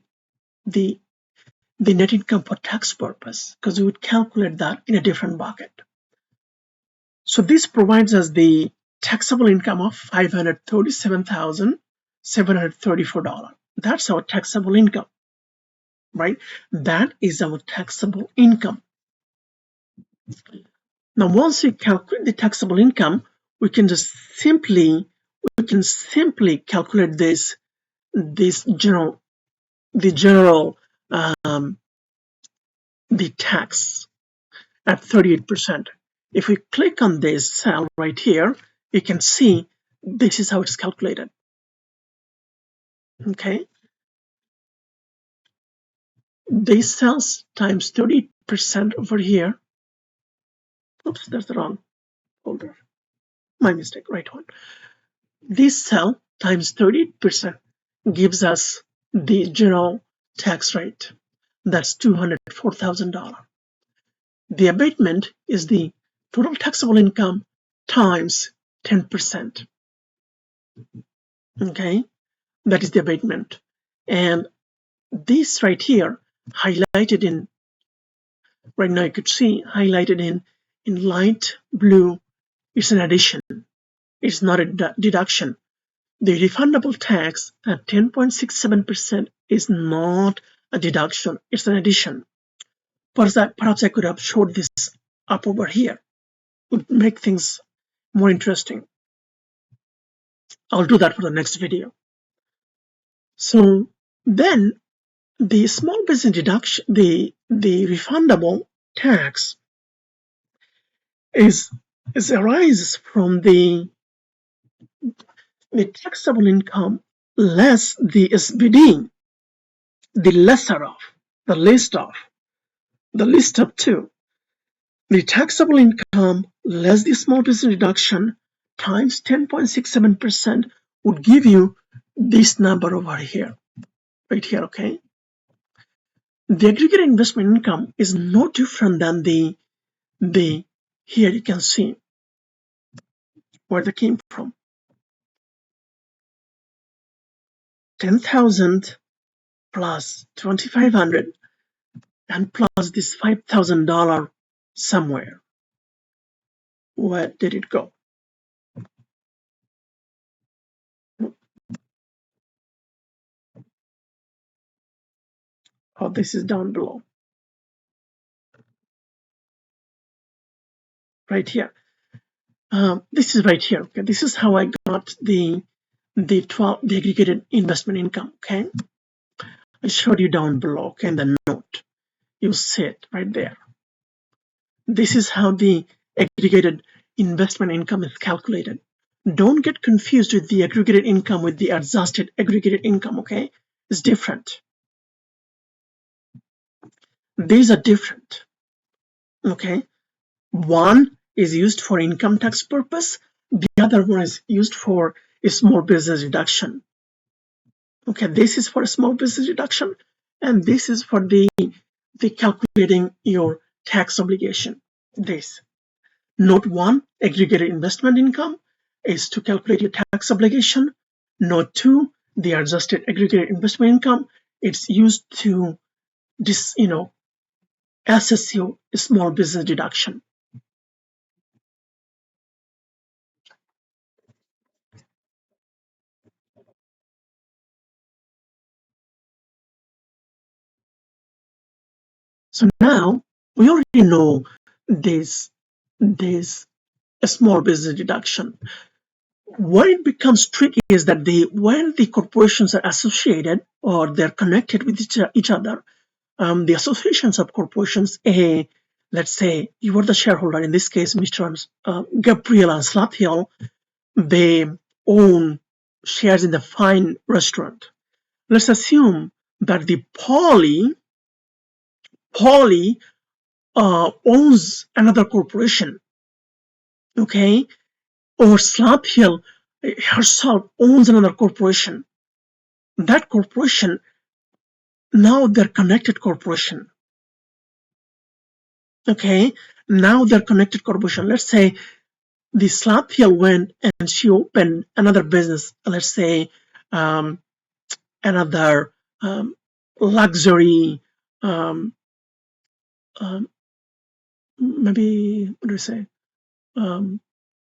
[SPEAKER 1] net income for tax purpose, because we would calculate that in a different bucket. So this provides us the taxable income of $537,734. That's our taxable income, right? That is our taxable income. Now, once we calculate the taxable income, we can simply calculate the tax at 38%. If we click on this cell right here, you can see this is how it's calculated. Okay. These cells times 30% over here. Oops, that's the wrong folder. My mistake, right one. This cell times 38% gives us the general tax rate. That's $204,000. The abatement is the total taxable income times 10%. Okay, that is the abatement. And this right here, highlighted in, right now you could see, highlighted in light blue, it's an addition. It's not a deduction. The refundable tax at 10.67% is not a deduction, it's an addition. Perhaps I could have showed this up over here. Would make things more interesting. I'll do that for the next video. So then the small business deduction, the refundable tax is arises from the taxable income less the SBD, the lesser of, the least of, the least of two. The taxable income less the small business deduction times 10.67% would give you this number over here, right here, okay? The aggregate investment income is no different than the here you can see where they came from. 10,000 plus 2,500 and plus this $5,000 somewhere. Where did it go? Oh, this is down below. Right here. This is right here. Okay, this is how I got the aggregated investment income. Okay, I showed you down below. Okay, in the note, you see it right there. This is how the aggregated investment income is calculated. Don't get confused with the aggregated income with the adjusted aggregated income. Okay, it's different. These are different. Okay, one is used for income tax purpose. The other one is used for a small business deduction. Okay, this is for a small business deduction, and this is for the calculating your tax obligation. This. Note 1, aggregated investment income is to calculate your tax obligation. Note 2, the adjusted aggregated investment income, it's used to assess your small business deduction. So now we already know this small business deduction. Where it becomes tricky is that when the corporations are associated or they're connected with each other, the associations of corporations, let's say you were the shareholder, in this case, Mr. Gabriel and Slaphill, they own shares in the Fine restaurant. Let's assume that the Polly owns another corporation, okay? Or Slaphill herself owns another corporation. That corporation, now they're connected corporation. Okay, now they're connected corporation. Let's say the Slaphill went and she opened another business. Let's say another luxury, maybe what do we say?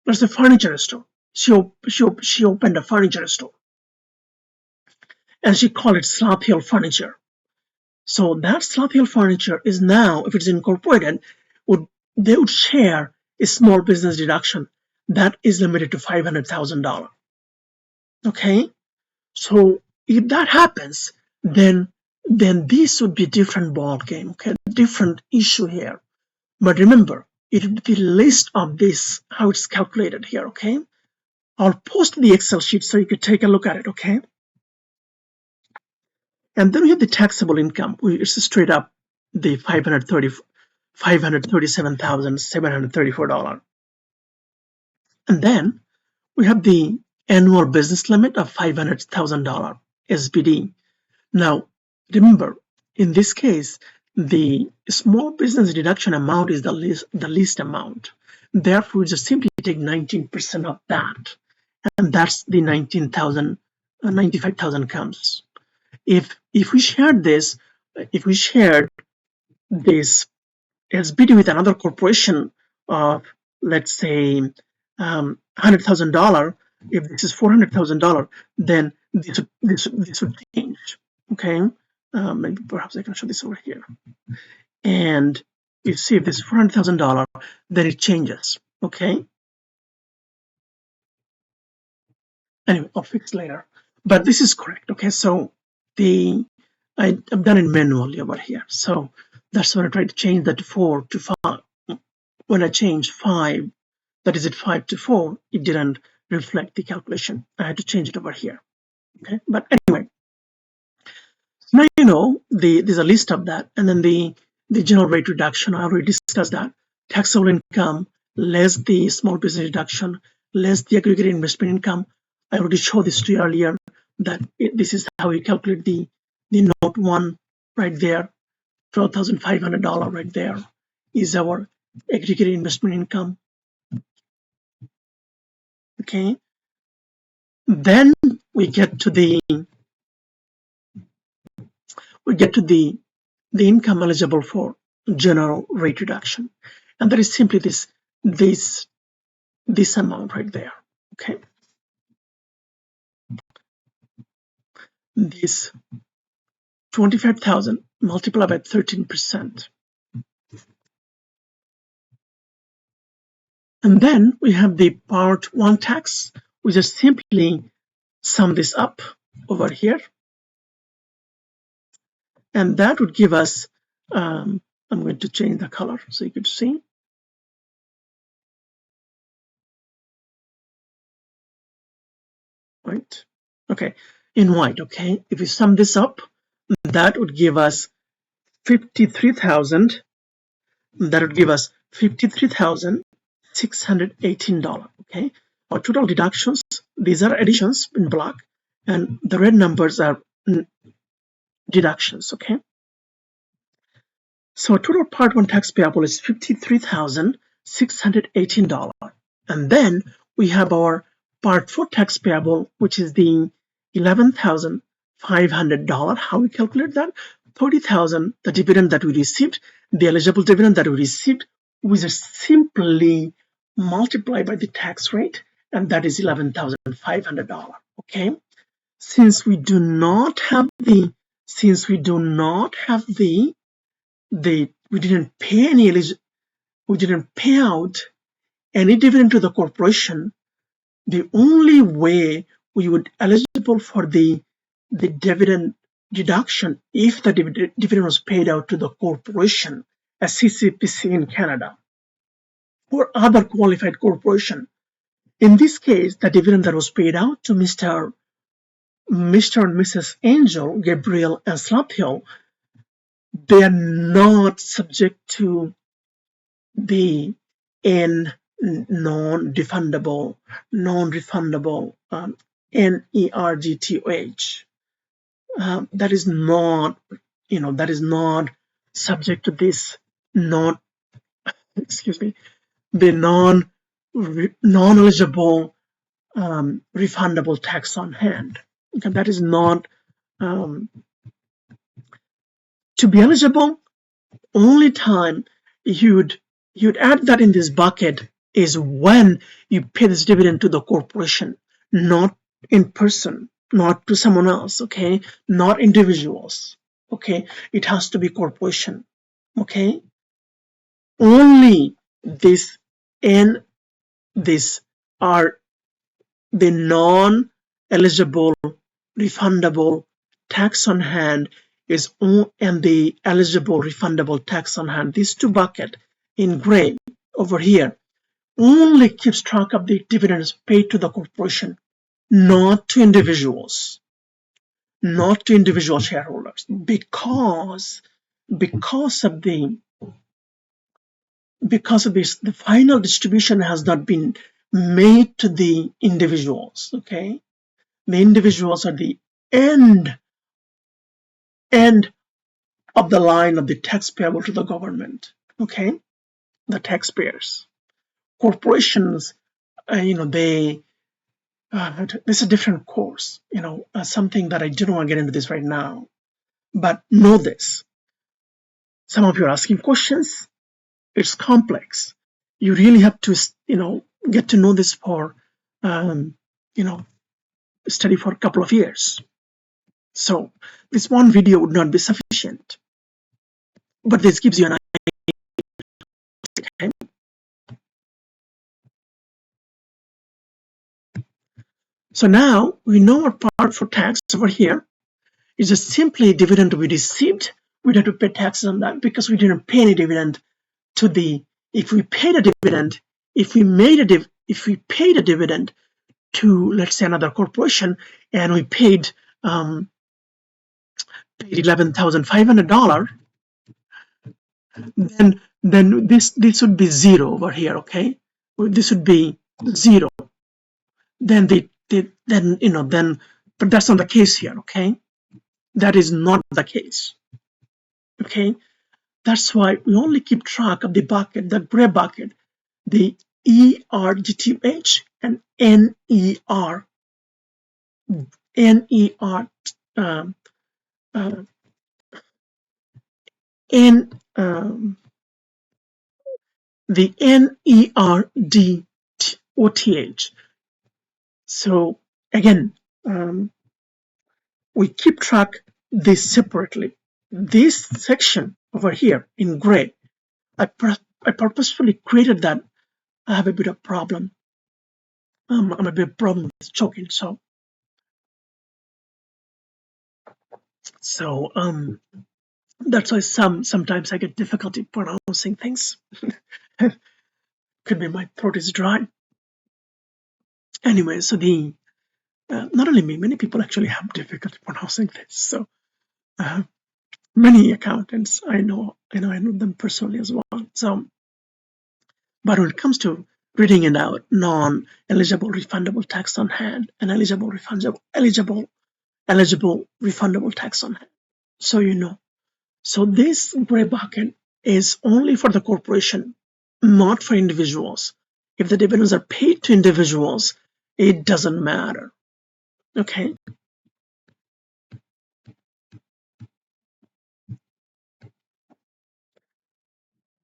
[SPEAKER 1] Let's say furniture store. She opened a furniture store, and she called it Slaphill Furniture. So that Slaphill Furniture is now, if it's incorporated, they would share a small business deduction that is limited to $500,000. Okay, so if that happens, then this would be a different ball game. Okay, different issue here. But remember, it would be the list of this how it's calculated here. Okay, I'll post the Excel sheet so you could take a look at it. Okay, and then we have the taxable income. It's straight up the $537,734. And then we have the annual business limit of $500,000 SBD. Now, remember, in this case, the small business deduction amount is the least amount. Therefore, we just simply take 19% of that, and that's the 95,000 comes. If we shared this, if we shared this SBD with another corporation of, let's say, $100,000, if this is $400,000, then this would change. Okay, maybe perhaps I can show this over here. And you see, if this is $400,000, then it changes. Okay. Anyway, I'll fix later. But this is correct. Okay, so I've done it manually over here. So that's when I tried to change that to 4 to 5. When I changed 5, that is at 5 to 4, it didn't reflect the calculation. I had to change it over here. Okay, but anyway, now you know there's a list of that, and then the general rate reduction. I already discussed that. Taxable income less the small business deduction less the aggregated investment income. I already showed this to you earlier that this is how we calculate the note 1 right there. $12,500 right there is our aggregated investment income. Okay, then we get to the income eligible for general rate reduction, and that is simply this amount right there. Okay, this 25,000 multiplied by 13%, and then we have the part 1 tax. We just simply sum this up over here, and that would give us I'm going to change the color so you could see. Right, okay, in white. Okay, if we sum this up, that would give us 53,000. That would give us $53,618. Okay, our total deductions, these are additions in black, and the red numbers are deductions. Okay, so total part 1 tax payable is $53,618, and then we have our part 4 tax payable, which is the $11,500. How we calculate that? 30,000, the dividend that we received, the eligible dividend that we received, we just simply multiply by the tax rate, and that is $11,500. Okay, since we do not have we didn't pay out any dividend to the corporation, the only way we would eligible for the dividend deduction if the dividend was paid out to the corporation, a CCPC in Canada, or other qualified corporation. In this case, the dividend that was paid out to Mr. and Mrs. Angel, Gabriel, and Slaphill, they are not subject to the non-refundable NERGTOH. That is not, subject to this the non-eligible refundable tax on hand. Okay, that is not to be eligible. Only time you'd add that in this bucket is when you pay this dividend to the corporation, not in person, not to someone else. Okay, not individuals. Okay, it has to be corporation. Okay, only this and this are the non-eligible refundable tax on hand is and the eligible refundable tax on hand. These two buckets in gray over here only keeps track of the dividends paid to the corporation, not to individuals, not to individual shareholders, because of this, the final distribution has not been made to the individuals. Okay, the individuals are the end of the line of the tax payable to the government. Okay, the taxpayers. Corporations, they this is a different course. Something that I don't want to get into this right now. But know this: some of you are asking questions. It's complex. You really have to, get to know this for, you know, study for a couple of years. So this one video would not be sufficient, but this gives you an idea. So now we know our part for tax over here is just simply dividend we received. We have to pay taxes on that because we didn't pay any dividend to the. If we paid a dividend, if we paid a dividend to, let's say, another corporation, and we paid $11,500, then this would be zero over here. Okay, this would be zero. Then but that's not the case here. Okay, that is not the case. Okay, that's why we only keep track of the bucket, the gray bucket, the ERGTH and NER, um, uh, N, the NERDOTH. So again, we keep track this separately. This section over here in gray, I purposefully created that. I have a bit of problem. I'm a bit of problem with choking, so that's why sometimes I get difficulty pronouncing things. Could be my throat is dry. Anyway, so not only me, many people actually have difficulty pronouncing this. So many accountants I know them personally as well. So, but when it comes to reading it out, non-eligible refundable tax on hand and eligible refundable tax on hand. So So this gray bucket is only for the corporation, not for individuals. If the dividends are paid to individuals, it doesn't matter. Okay.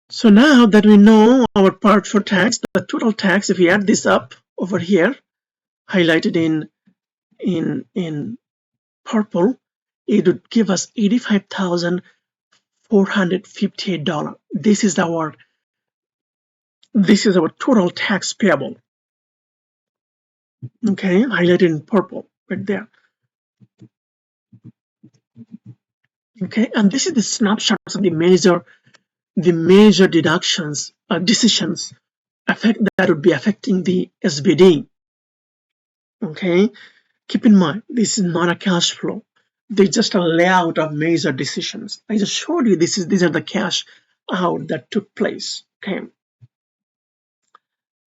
[SPEAKER 1] So now that we know our part for tax, the total tax, if we add this up over here, highlighted in purple, it would give us $85,458. This is our total tax payable. Okay, highlighted in purple right there. Okay, and this is the snapshots of the major deductions decisions that would be affecting the SBD. Okay, keep in mind this is not a cash flow. They're just a layout of major decisions. I just showed you these are the cash out that took place. Okay,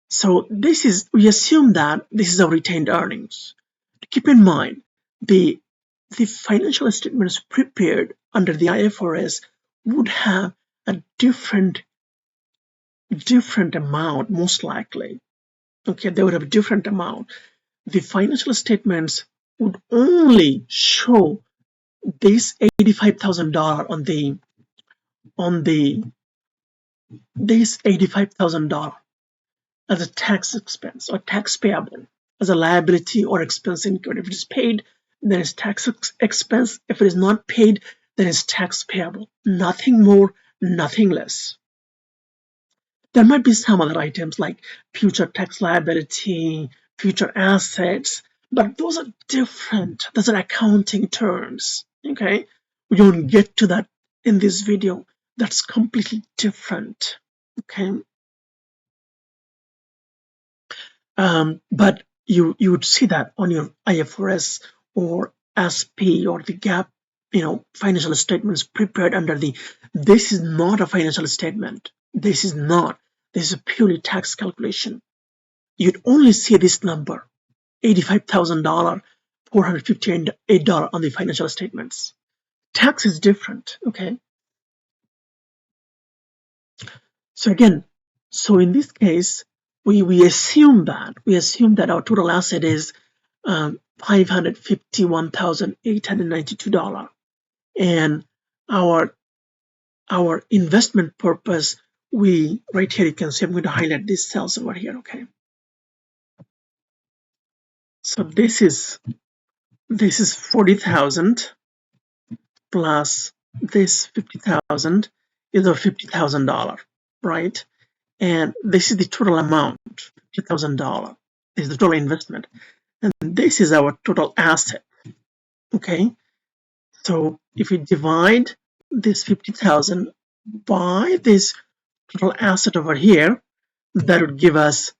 [SPEAKER 1] so we assume that this is our retained earnings. Keep in mind the financial statements prepared under the IFRS would have a different amount, most likely. Okay, they would have a different amount. The financial statements would only show this $85,000 this $85,000 as a tax expense or tax payable, as a liability or expense incurred. If it is paid, then it's tax expense. If it is not paid, then it's tax payable. Nothing more, nothing less. There might be some other items like future tax liability, future assets, but those are different. Those are accounting terms. Okay, we don't get to that in this video. That's completely different. Okay, but you would see that on your IFRS or SP or the GAAP, financial statements prepared under this is not a financial statement. This is a purely tax calculation. you'd only see this number, $85,000, $458 on the financial statements. Tax is different, okay? So again, so in this case, we assume that our total asset is $551,892, and our investment purpose, right here you can see I'm going to highlight these cells over here, okay? So this is 40,000 plus this 50,000 is our $50,000, right? And this is the total amount, $50,000 is the total investment, and this is our total asset, okay? So if we divide this 50,000 by this total asset over here, that would give us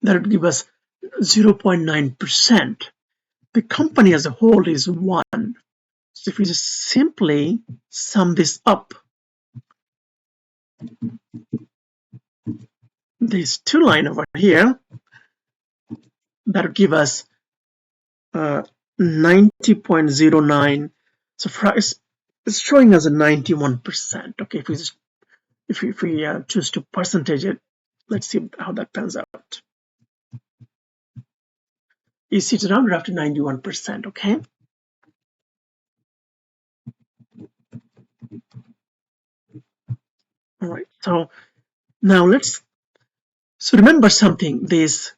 [SPEAKER 1] 0.9%. The company as a whole is 1. So if we just simply sum this up, these two lines over here, that would give us 90.09. So it's showing us a 91%. Okay, if we choose to percentage it, let's see how that pans out. You see it's rounded up to 91%. Okay. All right. So now remember something. This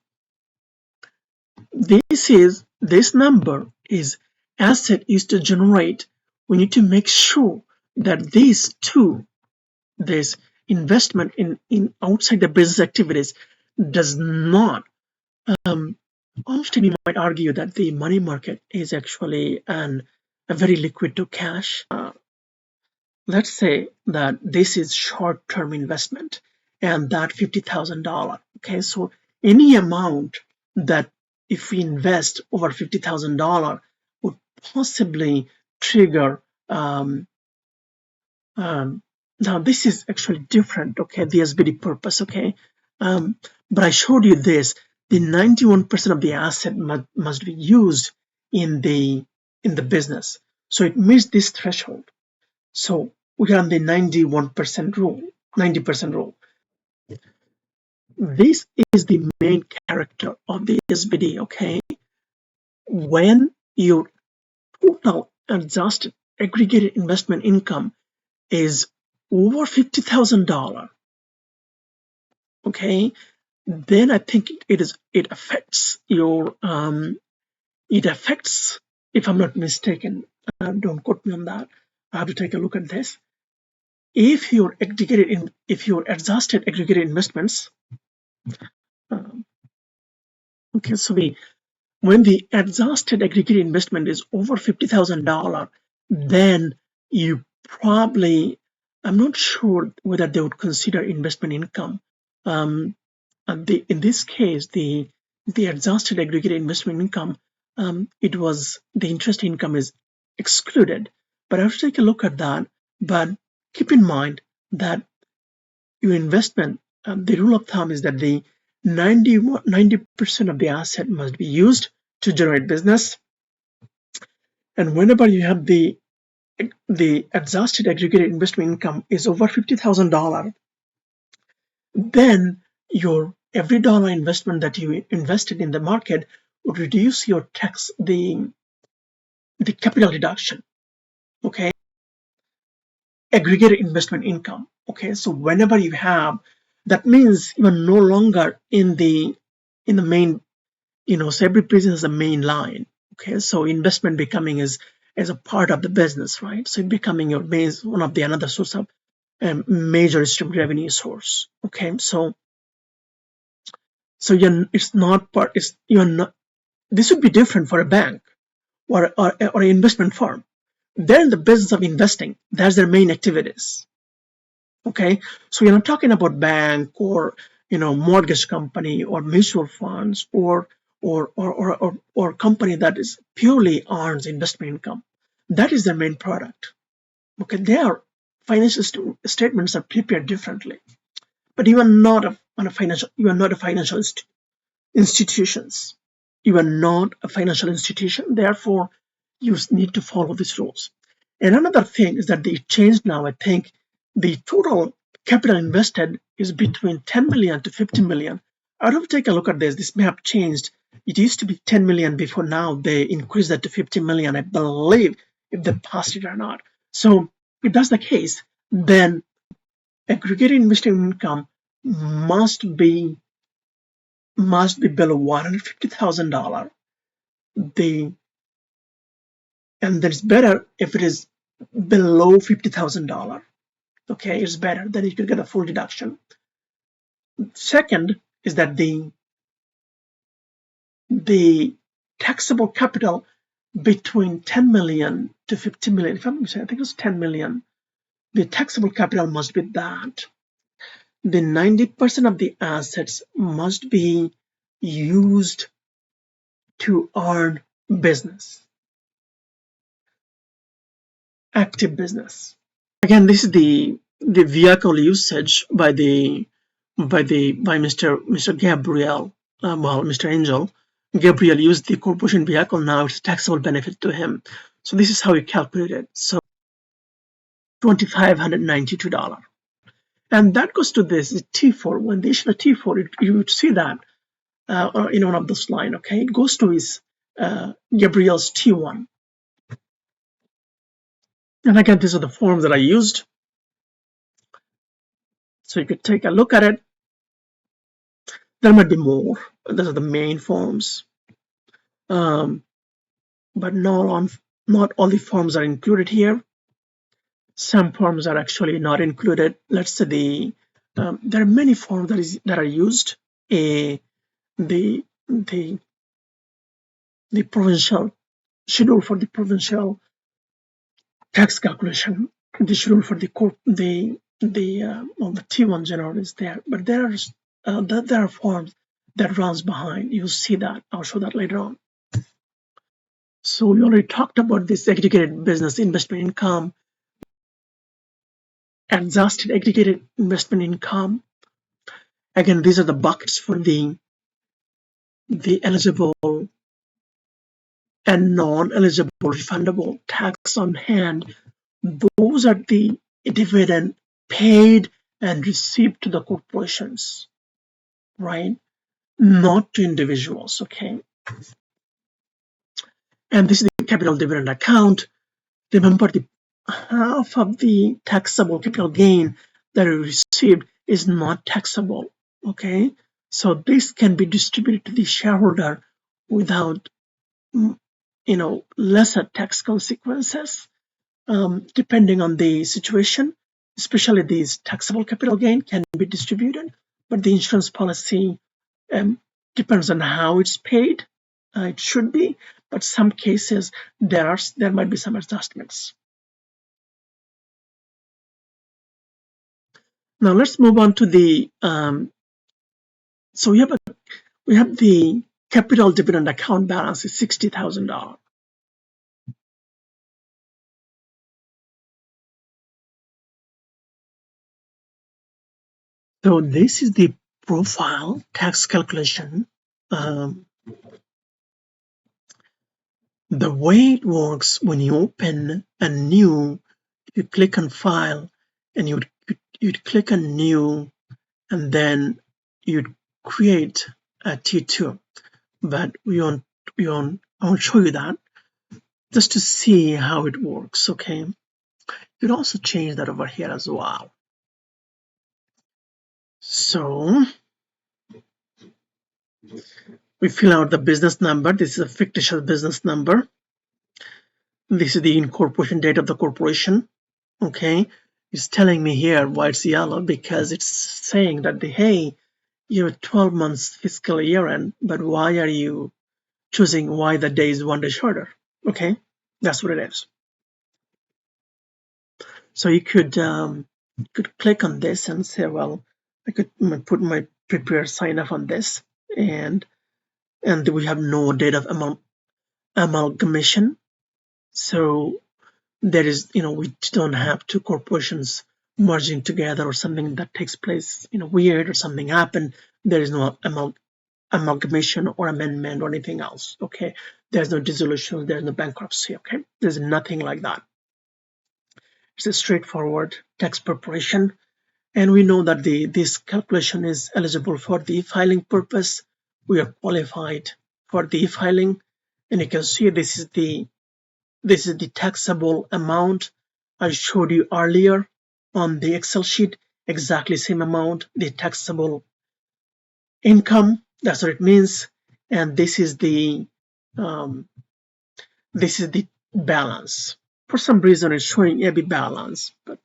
[SPEAKER 1] number is asset is to generate. We need to make sure that these two, this investment in outside the business activities, does not. Often you might argue that the money market is actually a very liquid to cash. Let's say that this is short-term investment and that $50,000. Okay, so any amount that if we invest over $50,000 would possibly trigger. Now this is actually different. Okay, the SBD purpose. Okay, but I showed you this. The 91% of the asset must be used in the business, so it meets this threshold. So we are on the 91% rule, 90% rule. This is the main character of the SBD, okay? When your total adjusted aggregated investment income is over $50,000, okay, then I think it affects your if I'm not mistaken, don't quote me on that. I have to take a look at this. If your adjusted aggregated investments, okay, so when the adjusted aggregated investment is over $50,000, then you probably, I'm not sure whether they would consider investment income. In this case, the adjusted aggregated investment income, the interest income is excluded. But I have to take a look at that. But keep in mind that your investment, the rule of thumb is that the 90% of the asset must be used to generate business. And whenever you have the adjusted aggregated investment income is over $50,000, then your every dollar investment that you invested in the market would reduce your the capital deduction. Okay, aggregated investment income. Okay, so whenever you have, that means you are no longer in the main, so every business is a main line. Okay, so investment becoming as a part of the business, right? So it becoming your base, one of the another source of major stream revenue source. Okay, so it's not part. You're not. This would be different for a bank or an investment firm. They're in the business of investing. That's their main activities. Okay, so you're not talking about bank or mortgage company or mutual funds or company that is purely earns investment income. That is their main product. Okay, their financial statements are prepared differently. but you are not a financial institutions. You are not a financial institution, therefore you need to follow these rules. And another thing is that they changed now. I think the total capital invested is between 10 million to 50 million. I don't take a look at this. This map changed. It used to be 10 million before. Now they increased that to 50 million, I believe, if they passed it or not. So if that's the case, then aggregated investment income must be below $150,000. The and then it's better if it is below $50,000. Okay, it's better. Then you can get a full deduction. Second is that the taxable capital between 10 million to 50 million. If I'm mistaken, I think it's 10 million. The taxable capital must be that. The 90% of the assets must be used to earn business, active business. Again, this is the vehicle usage by Mr. Gabriel. Mr. Angel. Gabriel used the corporation vehicle. Now it's a taxable benefit to him. So this is how we calculate it. So $2,592. And that goes to this T4. When they issue the T4, you would see that in one of those lines. Okay, it goes to his Gabriel's T1. And again, these are the forms that I used. So you could take a look at it. There might be more. Those are the main forms. But not all the forms are included here. Some forms are actually not included. Let's say there are many forms that are used. The provincial schedule for the provincial tax calculation, the schedule for the T1 general is there, but there are forms that runs behind. You'll see that. I'll show that later on. So we already talked about this aggregated business investment income, adjusted aggregated investment income. Again, these are the buckets for the eligible and non-eligible refundable tax on hand. Those are the dividend paid and received to the corporations, right? Not to individuals, okay? And this is the capital dividend account. Remember, the half of the taxable capital gain that is received is not taxable, okay? So this can be distributed to the shareholder without, lesser tax consequences, depending on the situation. Especially these taxable capital gain can be distributed, but the insurance policy depends on how it's paid. It should be, but some cases there might be some adjustments. Now let's move on to the so we have the capital dividend account balance is $60,000. So this is the profile tax calculation. The way it works, when you open a new, you click on file and you'd click on new, and then you'd create a T2. But I won't show you that, just to see how it works, okay? You'd also change that over here as well. So we fill out the business number. This is a fictitious business number. This is the incorporation date of the corporation, okay? It's telling me here why it's yellow, because it's saying that hey, you're 12 months fiscal year end, but why are you choosing why the day is 1 day shorter? Okay, that's what it is. So you could click on this and say, well, I could put my prepared sign off on this, and we have no date of amalgamation. So there is, we don't have two corporations merging together or something that takes place, weird, or something happened, there is no amalgamation or amendment or anything else. Okay, there's no dissolution, there's no bankruptcy. Okay, there's nothing like that. It's a straightforward tax preparation, and we know that this calculation is eligible for the filing purpose. We are qualified for the filing, and you can see this is the taxable amount I showed you earlier on the Excel sheet. Exactly same amount, the taxable income. That's what it means. And um, this is the balance. For some reason, it's showing AB balance, but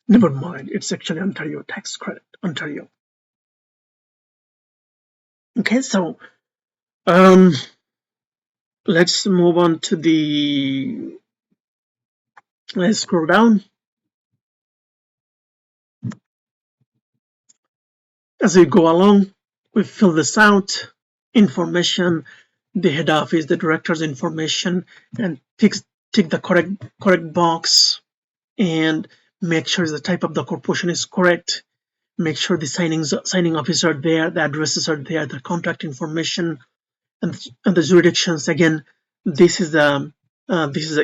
[SPEAKER 1] never mind. It's actually Ontario tax credit, Ontario. Okay, so um, let's move on to let's scroll down. As we go along, we fill this out, information, the head office, the director's information, and tick the correct box, and make sure the type of the corporation is correct. Make sure the signing officers are there, the addresses are there, the contact information, and the jurisdictions. Again, this is the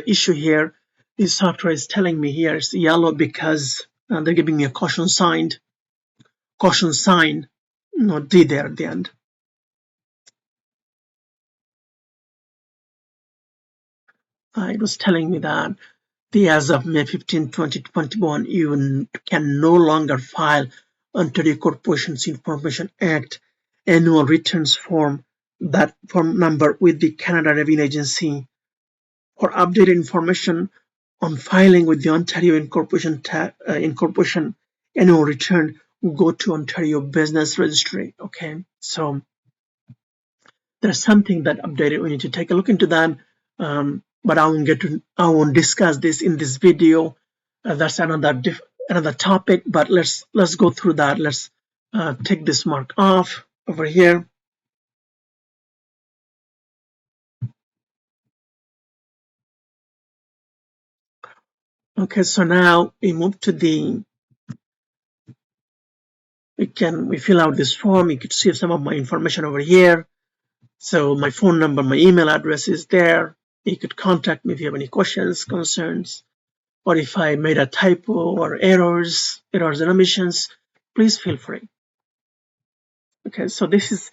[SPEAKER 1] issue here. This software is telling me here it's yellow because they're giving me a caution sign, not D there at the end. It was telling me that as of May 15, 2021, you can no longer file Ontario Corporations Information Act annual returns form, that form number, with the Canada Revenue Agency. For updated information on filing with the Ontario Incorporation annual return, go to Ontario Business Registry. Okay, so there's something that updated. We need to take a look into that. But I won't discuss this in this video. That's another topic. But let's go through that. Let's take this mark off over here. Okay, so now we move to we fill out this form. You could see some of my information over here. So my phone number, my email address is there. You could contact me if you have any questions, concerns, or if I made a typo or errors and omissions, please feel free. Okay, so this is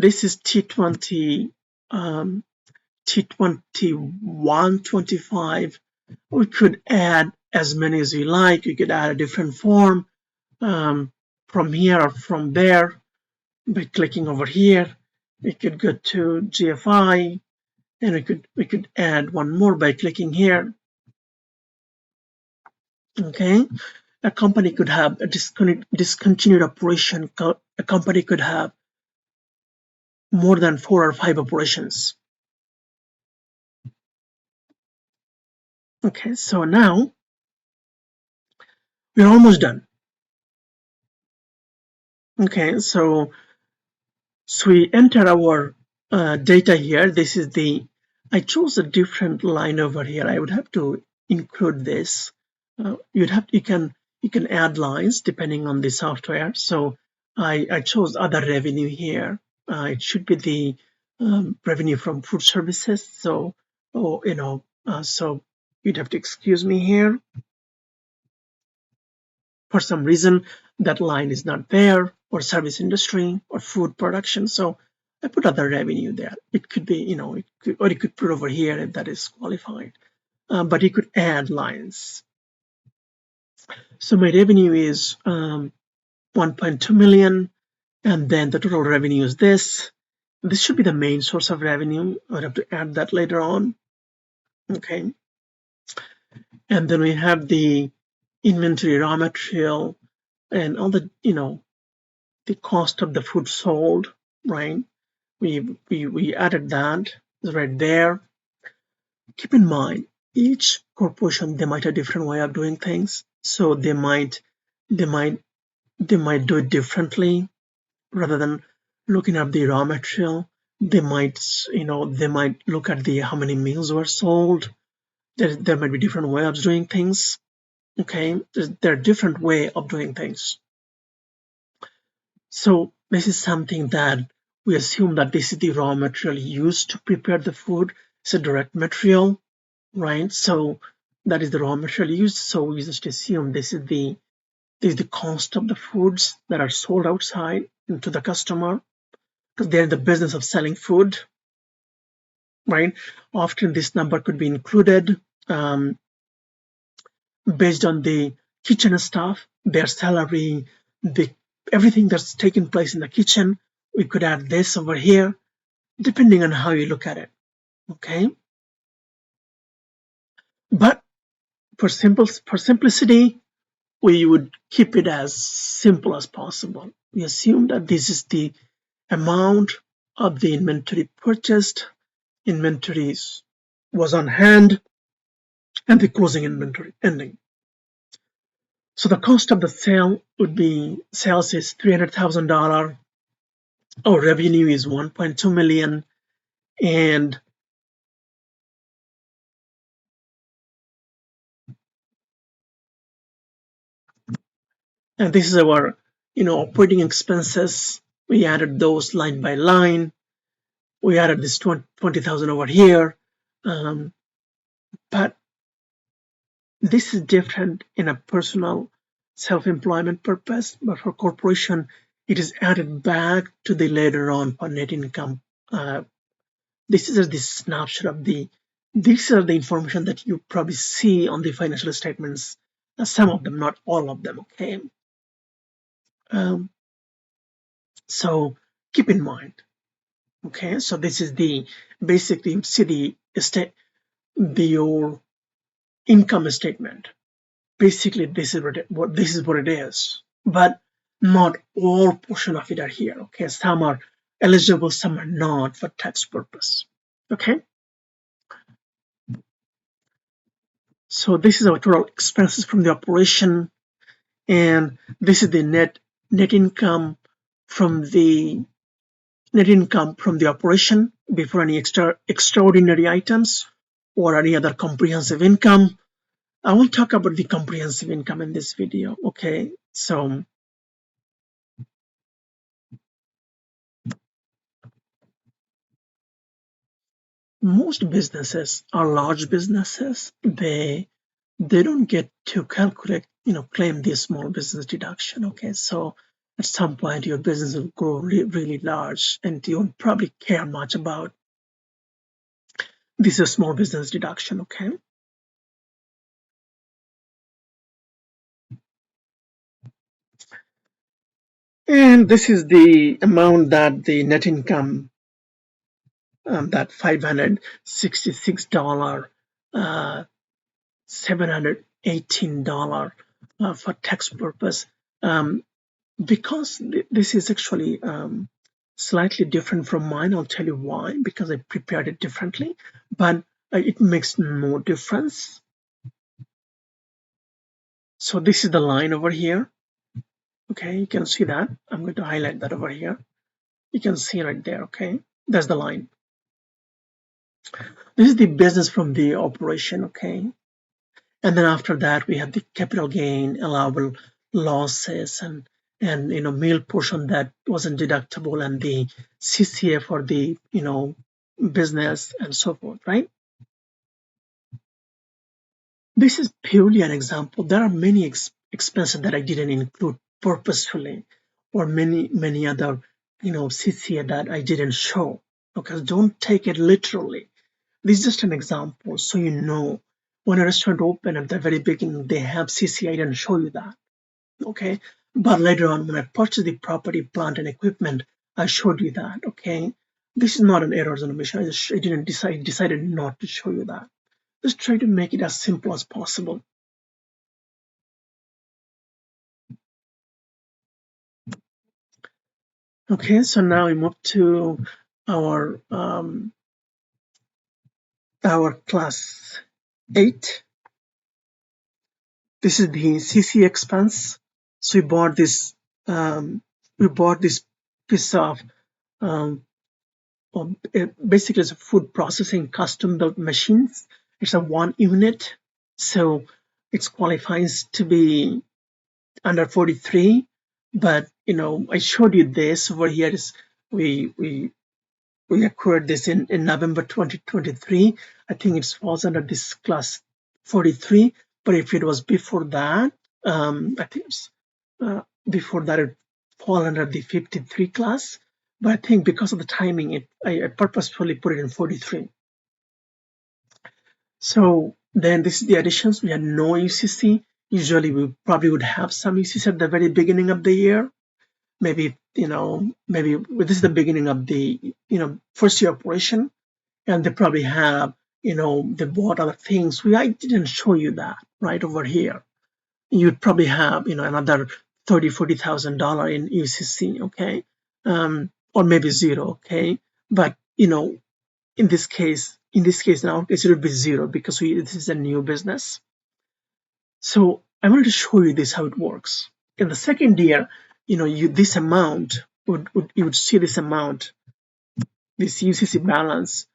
[SPEAKER 1] T20 T2125. We could add as many as we like. You could add a different form from here or from there by clicking over here. We could go to GFI, and we could add one more by clicking here. Okay, a company could have a discontinued operation. A company could have more than 4 or 5 operations. Okay, so now we're almost done. Okay, so we enter our data here. This is I chose a different line over here. I would have to include this. You can add lines depending on the software. So I chose other revenue here. It should be the revenue from food services. So so you'd have to excuse me here. For some reason, that line is not there, or service industry or food production. So I put other revenue there. It could be, you could put over here if that is qualified. But you could add lines. So my revenue is 1.2 million, and then the total revenue is this. This should be the main source of revenue. I'd have to add that later on. Okay. And then we have the inventory, raw material, and all the, the cost of the food sold, right? We added that right there. Keep in mind, each corporation, they might have a different way of doing things. So they might do it differently. Rather than looking at the raw material, they might look at how many meals were sold. There might be different way of doing things. Okay, there are different way of doing things. So this is something that we assume that this is the raw material used to prepare the food. It's a direct material, right? So that is the raw material used. So we just assume this is the cost of the foods that are sold outside to the customer, because they're in the business of selling food, right? Often this number could be included based on the kitchen staff, their salary, the everything that's taking place in the kitchen. We could add this over here, depending on how you look at it. Okay, but for simplicity, we would keep it as simple as possible. We assume that this is the amount of the inventory purchased, inventories was on hand, and the closing inventory ending. So the cost of the sale would be, sales is $300,000. Our revenue is 1.2 million, and this is our operating expenses. We added those line by line. We added this 20,000 over here, but this is different in a personal self-employment purpose, but for corporation, it is added back to the later on for net income. This is the snapshot of these are the information that you probably see on the financial statements. Some of them, not all of them. Okay, um, so keep in mind. Okay, so this is the basically you see your income statement. Basically, this is what it is, but not all portion of it are here. Okay, some are eligible, some are not for tax purpose. Okay, so this is our total expenses from the operation, and this is the net income from the operation before any extraordinary items or any other comprehensive income. I will talk about the comprehensive income in this video. Okay, so most businesses are large businesses. They don't get to calculate, claim this small business deduction. Okay, so at some point your business will grow really large, and you won't probably care much about this is a small business deduction. Okay, and this is the amount that the net income, that $566, $718 for tax purpose. Because this is actually slightly different from mine. I'll tell you why, because I prepared it differently, but it makes no difference. So this is the line over here. Okay, you can see that. I'm going to highlight that over here. You can see right there. Okay, that's the line. This is the business from the operation. Okay, and then after that we have the capital gain, allowable losses, and meal portion that wasn't deductible, and the CCA for the business and so forth, right? This is purely an example. There are many expenses that I didn't include purposefully, or many other CCA that I didn't show. Okay, don't take it literally. This is just an example, so when a restaurant opened at the very beginning, they have CCI. I didn't show you that, okay? But later on, when I purchased the property, plant, and equipment, I showed you that, okay? This is not an error on omission. I didn't decided not to show you that. Just try to make it as simple as possible. Okay, so now we move to our class 8. This is the CC expense. So we bought this piece of basically it's a food processing custom built machines. It's a 1 unit. So it qualifies to be under 43, but I showed you this over here. Is we acquired this in November 2023. I think it falls under this class 43, but if it was before that, I think before that it fall under the 53 class. But I think because of the timing, I purposefully put it in 43. So then this is the additions. We had no UCC. Usually we probably would have some UCC at the very beginning of the year. Maybe this is the beginning of the first year operation, and they probably have they bought other things. I didn't show you that right over here. You'd probably have another $30,000-$40,000 in UCC, okay, or maybe zero, okay. But in this case now it would be zero because this is a new business. So I wanted to show you this how it works. In the second year, this amount you would see this amount, this UCC balance,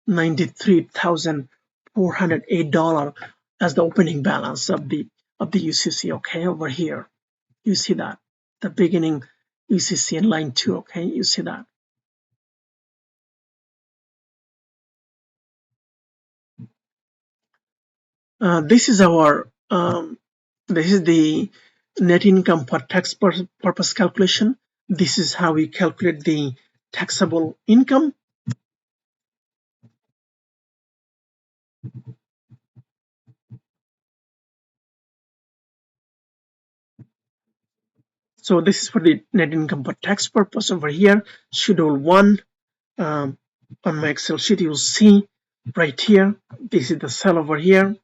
[SPEAKER 1] $93,408 as the opening balance of the UCC. Okay, over here you see that the beginning UCC in line 2. Okay, you see that. This is the net income for tax purpose calculation. This is how we calculate the taxable income. So this is for the net income for tax purpose over here. Schedule 1 on my Excel sheet, you'll see right here. This is the cell over here.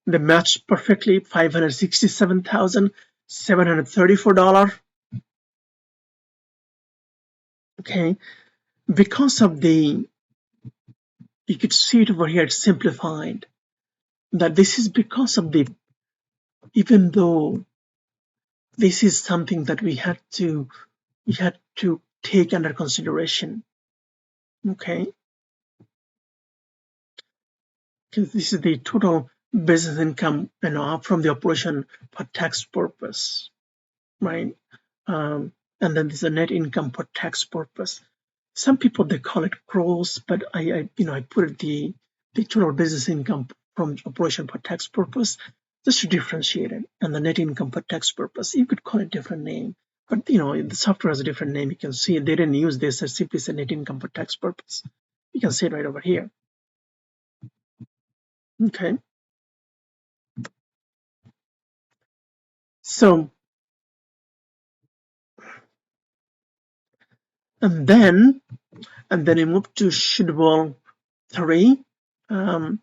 [SPEAKER 1] They match perfectly, $567,734. Okay, because of you could see it over here, it's simplified. That this is because of even though this is something that we had to take under consideration. Okay, because this is the total business income from the operation for tax purpose, right? And then there's a net income for tax purpose. Some people they call it gross, but I put it the total business income from operation for tax purpose just to differentiate it. And the net income for tax purpose, you could call it a different name, but the software has a different name. You can see they didn't use this as simply as a net income for tax purpose. You can see it right over here. Okay. So, and then we move to Schedule 3. So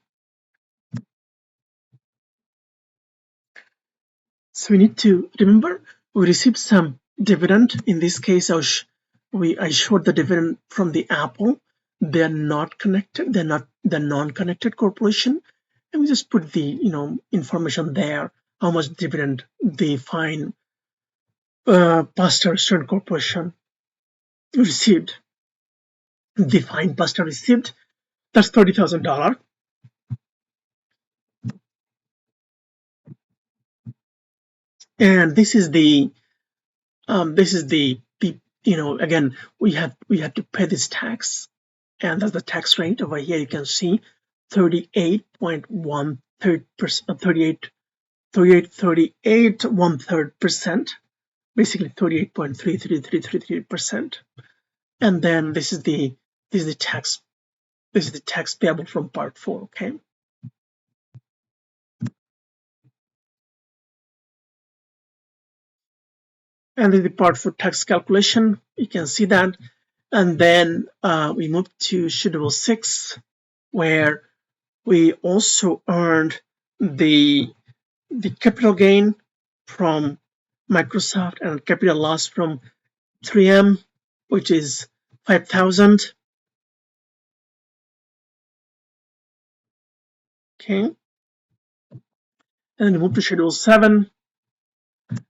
[SPEAKER 1] we need to remember we received some dividend. In this case, I showed the dividend from the Apple. They're not connected. They're non-connected corporation, and we just put the information there. How much dividend the fine pasta restaurant corporation received. The fine pasta received, that's $30,000. And this is the again we had to pay this tax, and that's the tax rate over here. You can see 38.1%, basically 38.33333%. And then this is the tax payable from part 4. Okay. And in the part 4 tax calculation, you can see that. And then we move to Schedule 6, where we also earned the capital gain from Microsoft and capital loss from 3M, which is $5,000. Okay. And then we move to Schedule 7,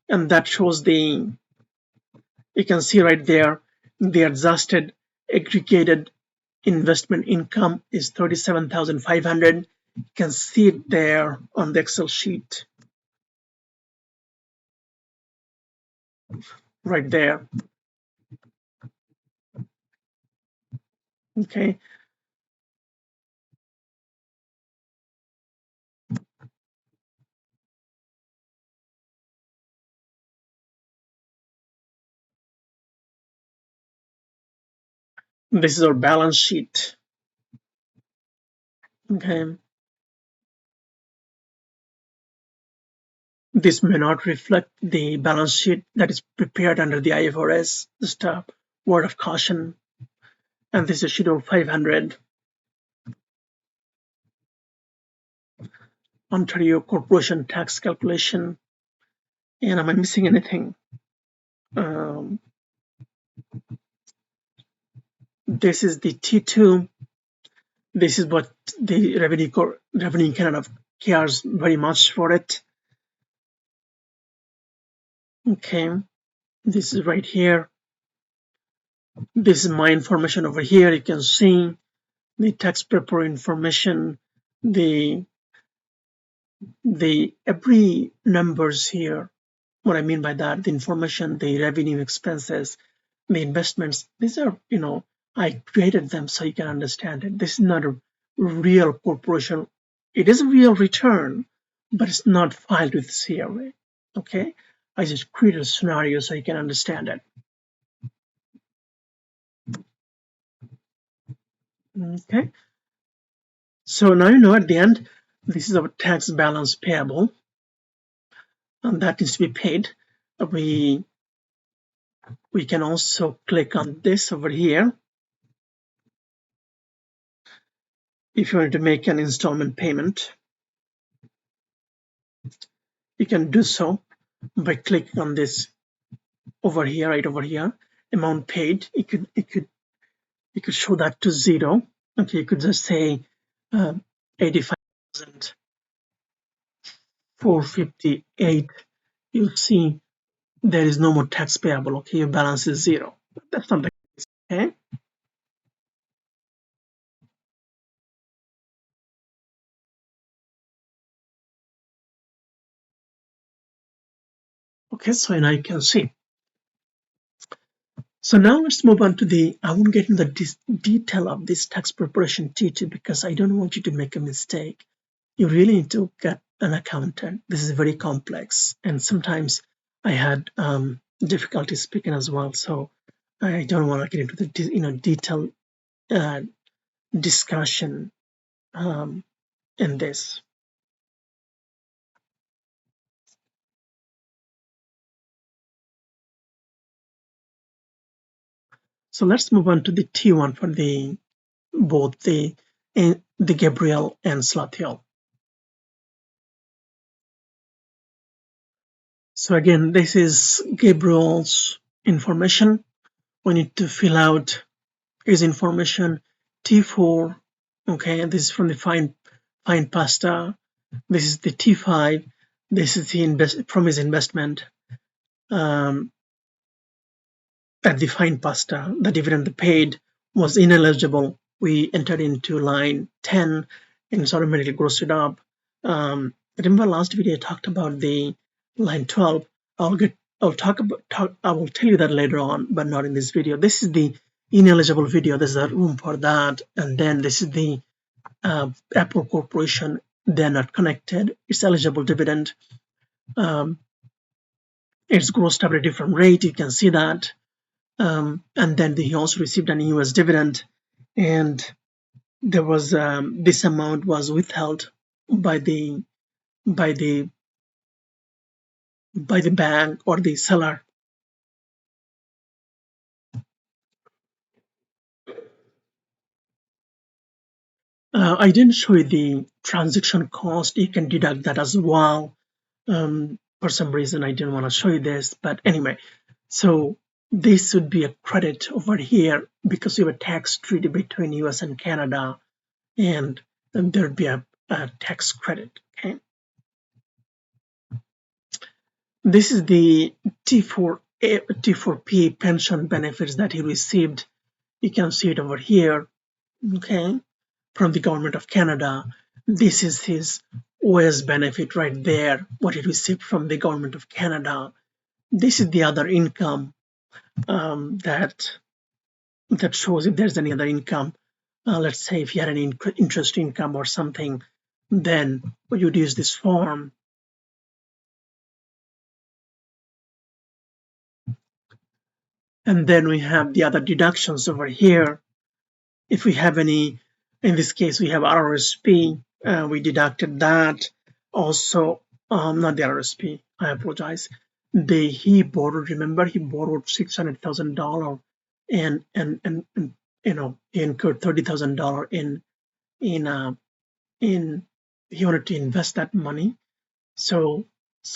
[SPEAKER 1] and that shows you can see right there, the adjusted aggregated investment income is $37,500. You can see it there on the Excel sheet right there. Okay. This is our balance sheet. Okay. This may not reflect the balance sheet that is prepared under the IFRS, just a word of caution. And this is Schedule 500, Ontario Corporation Tax Calculation. And am I missing anything? This is the T2. This is what the Revenue Canada cares very much for it. Okay, this is right here. This is my information over here. You can see the tax preparer information, the every numbers here. What I mean by that, the information, the revenue, expenses, the investments, these are, I created them so you can understand it. This is not a real corporation. It is a real return, but it's not filed with CRA. Okay, I just created a scenario so you can understand it. Okay, so now you know at the end, this is our tax balance payable, and that needs to be paid. We can also click on this over here. If you want to make an installment payment, you can do so by clicking on this over here, right over here, amount paid. You could show that to 0. Okay, you could just say 85,458. You'll see there is no more tax payable. Okay, your balance is 0. That's not the case. Okay. Okay, so now you can see. So now let's move on to I won't get into the detail of this tax preparation T2 because I don't want you to make a mistake. You really need to get an accountant. This is very complex, and sometimes I had difficulty speaking as well. So I don't want to get into the detailed discussion in this. So let's move on to the T1 for both the Gabriel and Slothiel. So again, this is Gabriel's information. We need to fill out his information. T4, okay, and this is from the fine pasta. This is the T5. This is from his investment at the fine pasta. The dividend paid was ineligible. We entered into line 10 and it's automatically grossed up. Remember last video I talked about the line 12. I will tell you that later on, but not in this video. This is the ineligible video. There's a room for that. And then this is the Apple Corporation. They're not connected. It's eligible dividend. It's grossed up at a different rate. You can see that. And then he also received an US dividend, and there was this amount was withheld by the bank or the seller. I didn't show you the transaction cost. You can deduct that as well. For some reason, I didn't want to show you this, but anyway, so this would be a credit over here because we have a tax treaty between US and Canada, and there'd be a tax credit. Okay. This is the T4P pension benefits that he received. You can see it over here, okay, from the government of Canada. This is his OS benefit right there, what he received from the government of Canada. This is the other income that shows if there's any other income. Let's say if you had an interest income or something, then you'd use this form. And then we have the other deductions over here. If we have any, in this case, we have RRSP, we deducted that. Also, not the RRSP, I apologize. He borrowed, remember, he borrowed $600,000 and he incurred $30,000 in he wanted to invest that money. So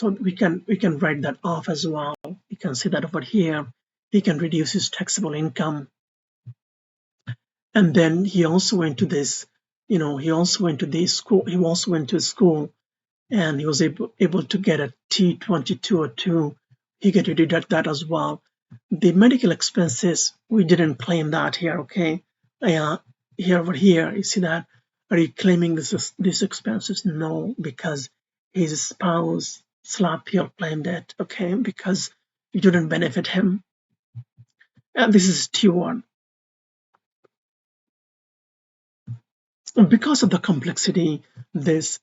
[SPEAKER 1] we can write that off as well. You can see that over here. He can reduce his taxable income. And then he also went to this, he also went to the school. He also went to school, and he was able to get a T2202. He get to deduct that as well. The medical expenses, we didn't claim that here. Okay, here over here, you see that? Are you claiming these expenses? No, because his spouse Slap Hill claimed it. Okay, because it didn't benefit him. And this is T1. Because of the complexity, this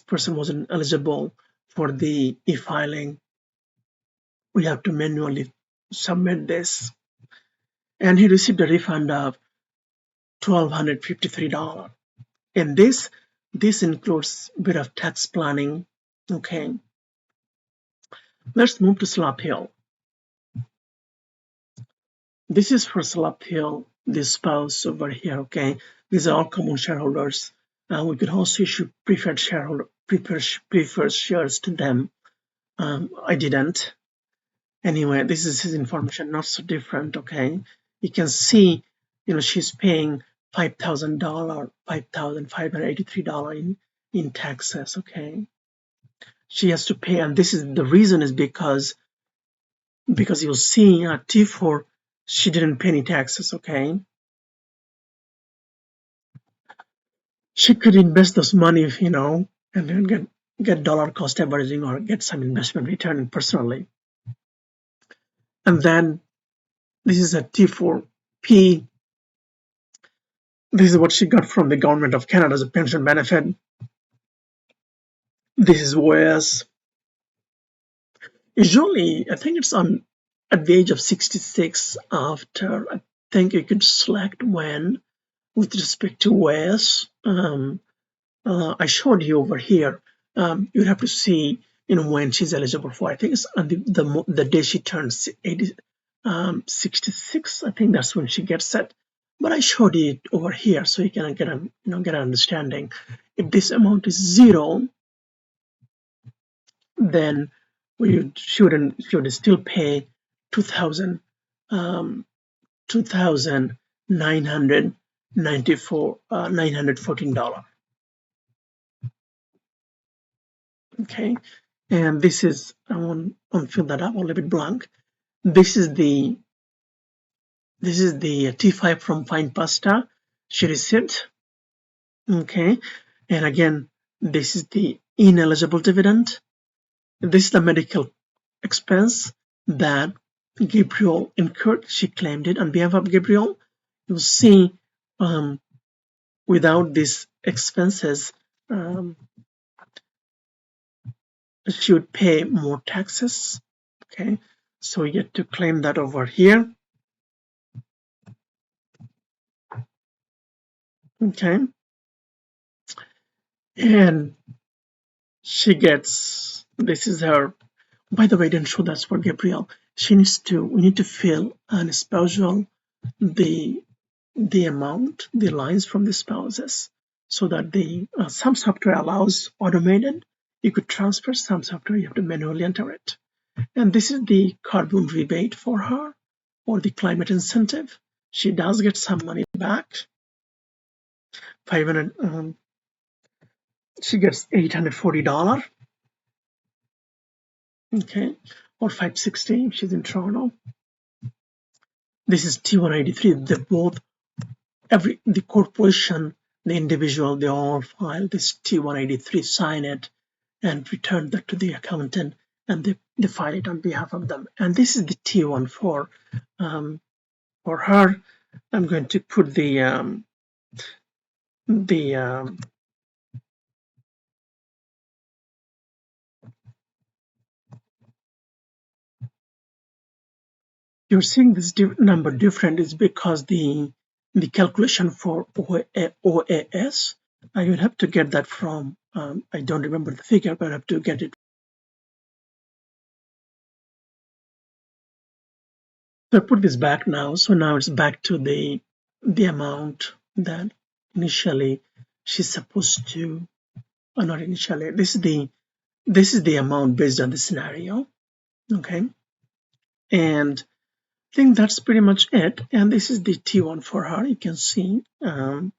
[SPEAKER 1] person wasn't eligible for the e-filing. We have to manually submit this, and he received a refund of $1,253. And this includes a bit of tax planning. Okay, let's move to Slap Hill. This is for Slap Hill, the spouse over here. Okay, these are all common shareholders. We could also issue preferred shares to them. I didn't. Anyway, this is his information, not so different. Okay, you can see, she's paying $5,583 in taxes. Okay, she has to pay, and this is the reason is because you'll see at T4 she didn't pay any taxes. Okay, she could invest this money, and then get dollar cost averaging or get some investment return personally. And then this is a T4P. This is what she got from the government of Canada as a pension benefit. This is OS. Usually, I think it's at the age of 66 after, I think you could select when with respect to OS. I showed you over here. You'd have to see, when she's eligible for. I think it's on the day she turns 66. I think that's when she gets it. But I showed it over here so you can get an understanding. If this amount is 0, then we should still pay $2,914. Okay, and this is, I want to fill that up a little bit blank. This is the T5 from Fine Pasta she received. Okay, and again, this is the ineligible dividend. This is the medical expense that Gabriel incurred. She claimed it on behalf of Gabriel. You'll see, without these expenses, she would pay more taxes. Okay, so we get to claim that over here. Okay, and she gets, this is her, by the way, I didn't show that's for Gabriel. We need to fill an spousal, the amount, the lines from the spouses, so that some software allows automated. You could transfer, some software you have to manually enter it. And this is the carbon rebate for her, or the climate incentive. She does get some money back. 500. She gets $840. Okay, or $560 if she's in Toronto. This is T183. The corporation the individual, they all file this T183, sign it, and return that to the accountant, and they file it on behalf of them. And this is the T1 for her. I'm going to put the you're seeing this number different is because the calculation for OAS, I would have to get that from, I don't remember the figure, but I have to get it. So I put this back now. So now it's back to the amount that initially she's supposed to, or not initially. This is the amount based on the scenario. Okay. And I think that's pretty much it. And this is the T1 for her. You can see there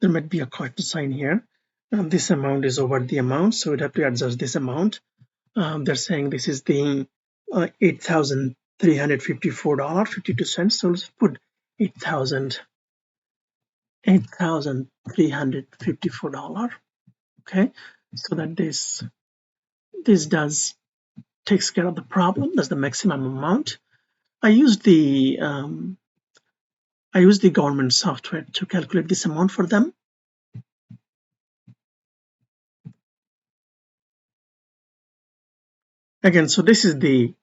[SPEAKER 1] might be a question sign here. This amount is over the amount, so we'd have to adjust this amount. They're saying this is the $8,354.52. So let's put $8,354. Okay, so that this does takes care of the problem. That's the maximum amount. I used the government software to calculate this amount for them. Again, so this is the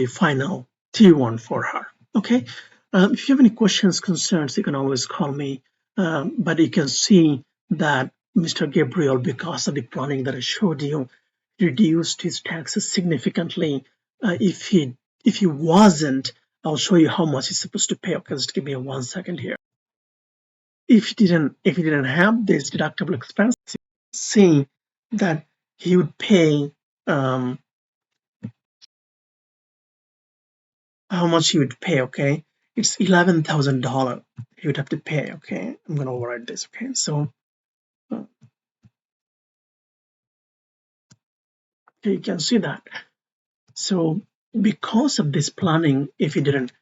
[SPEAKER 1] final T1 for her. Okay. If you have any questions, concerns, you can always call me. But you can see that Mr. Gabriel, because of the planning that I showed you, reduced his taxes significantly. If he wasn't, I'll show you how much he's supposed to pay. Okay, just give me 1 second here. If he didn't have this deductible expense, see that he would pay how much he would pay. Okay, it's $11,000 he would have to pay. Okay, I'm going to override this. Okay, so okay, you can see that. So because of this planning, if he didn't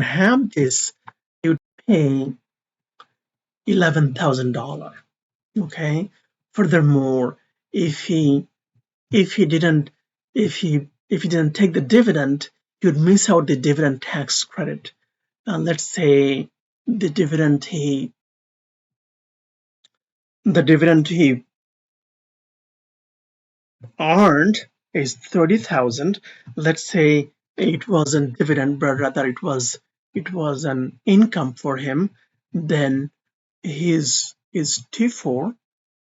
[SPEAKER 1] have this, he would pay $11,000. Okay, furthermore, if he didn't take the dividend, he would miss out the dividend tax credit. Let's say the dividend he earned is 30,000. Let's say it wasn't dividend, but rather it was an income for him. Then his T4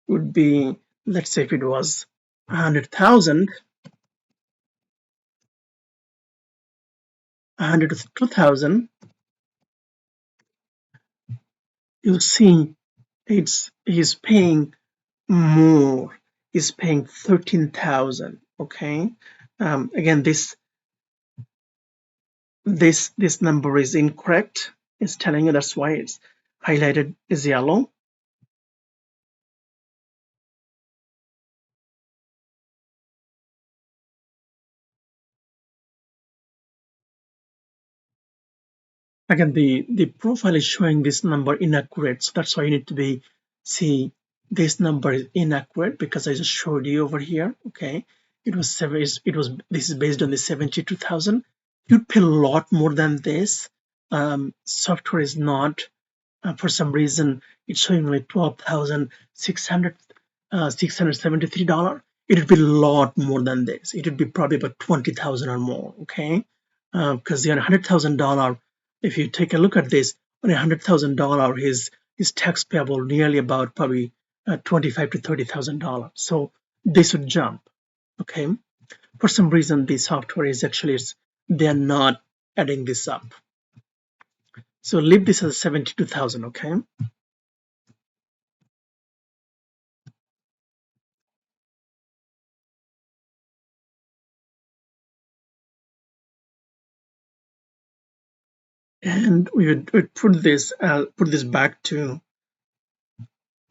[SPEAKER 1] would be, let's say if it was 100,000, 102,000. You see, he's paying more. He's paying 13,000. Okay. Again, this number is incorrect. It's telling you that's why it's highlighted as yellow. Again, the profile is showing this number inaccurate, so that's why you need to see this number is inaccurate because I just showed you over here. Okay, this is based on the 72,000. You'd pay a lot more than this. Software is not, for some reason it's showing like $12,673. It would be a lot more than this. It would be probably about 20,000 or more. Okay, because on $100,000, if you take a look at this, on $100,000, his tax payable nearly about probably $25,000 to $30,000. So this would jump. Okay, for some reason the software is actually they're not adding this up. So leave this as 72,000. Okay. And we would put this back to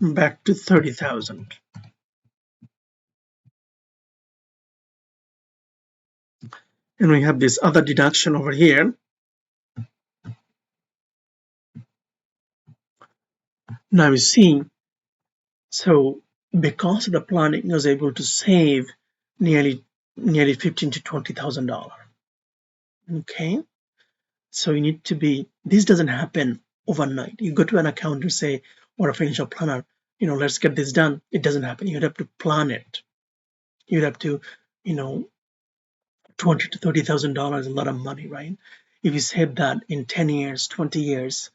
[SPEAKER 1] 30,000. And we have this other deduction over here. Now you see, so because of the planning, I was able to save nearly $15,000 to $20,000. Okay, so you need to be. This doesn't happen overnight. You go to an accountant, say, or a financial planner, let's get this done. It doesn't happen. You'd have to plan it. You'd have to, you know, $20,000 to $30,000 is a lot of money, right? If you save that in 10 years, 20 years,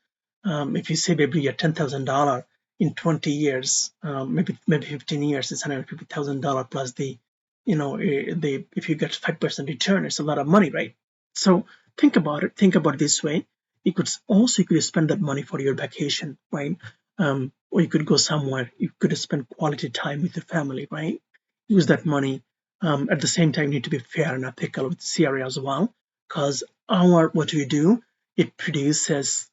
[SPEAKER 1] if you save every year $10,000 in 20 years, maybe 15 years, it's $150,000 plus the if you get 5% return, it's a lot of money, right? So think about it. Think about it this way. You could spend that money for your vacation, right? Or you could go somewhere. You could spend quality time with your family, right? Use that money. At the same time, you need to be fair and ethical with CRA as well, because what we do, it produces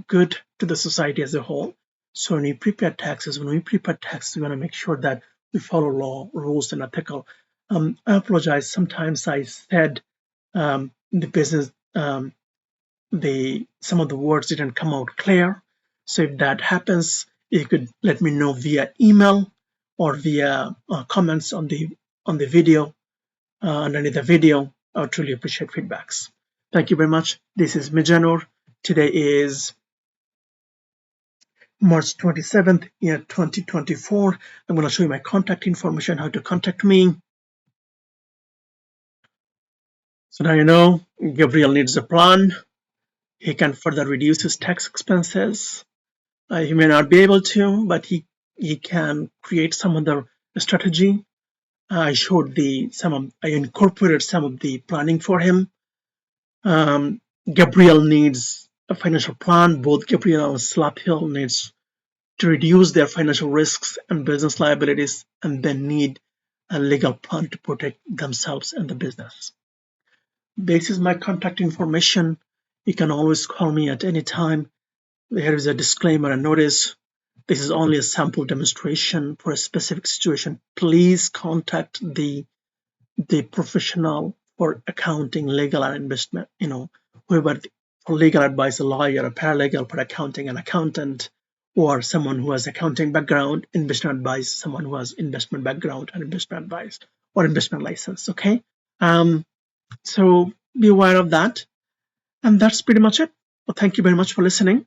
[SPEAKER 1] good to the society as a whole. So when we prepare taxes, we want to make sure that we follow law, rules, and ethical. I apologize. Sometimes I said the business, some of the words didn't come out clear. So if that happens, you could let me know via email or via comments on the video, underneath the video. I would truly appreciate feedbacks. Thank you very much. This is Mijanur. Today is March 27th, year 2024. I'm going to show you my contact information, how to contact me. So now you know Gabriel needs a plan. He can further reduce his tax expenses. He may not be able to, but he can create some other strategy. I incorporated some of the planning for him. Gabriel needs a financial plan. Both Gabriel and Slaphill needs to reduce their financial risks and business liabilities, and then need a legal plan to protect themselves and the business. This is my contact information. You can always call me at any time. Here is a disclaimer and notice. This is only a sample demonstration for a specific situation. Please contact the professional for accounting, legal, and investment. Whoever for legal advice, a lawyer, a paralegal, for accounting, an accountant, or someone who has accounting background, investment advice, someone who has investment background and investment advice or investment license. Okay. So be aware of that. And that's pretty much it. Well, thank you very much for listening.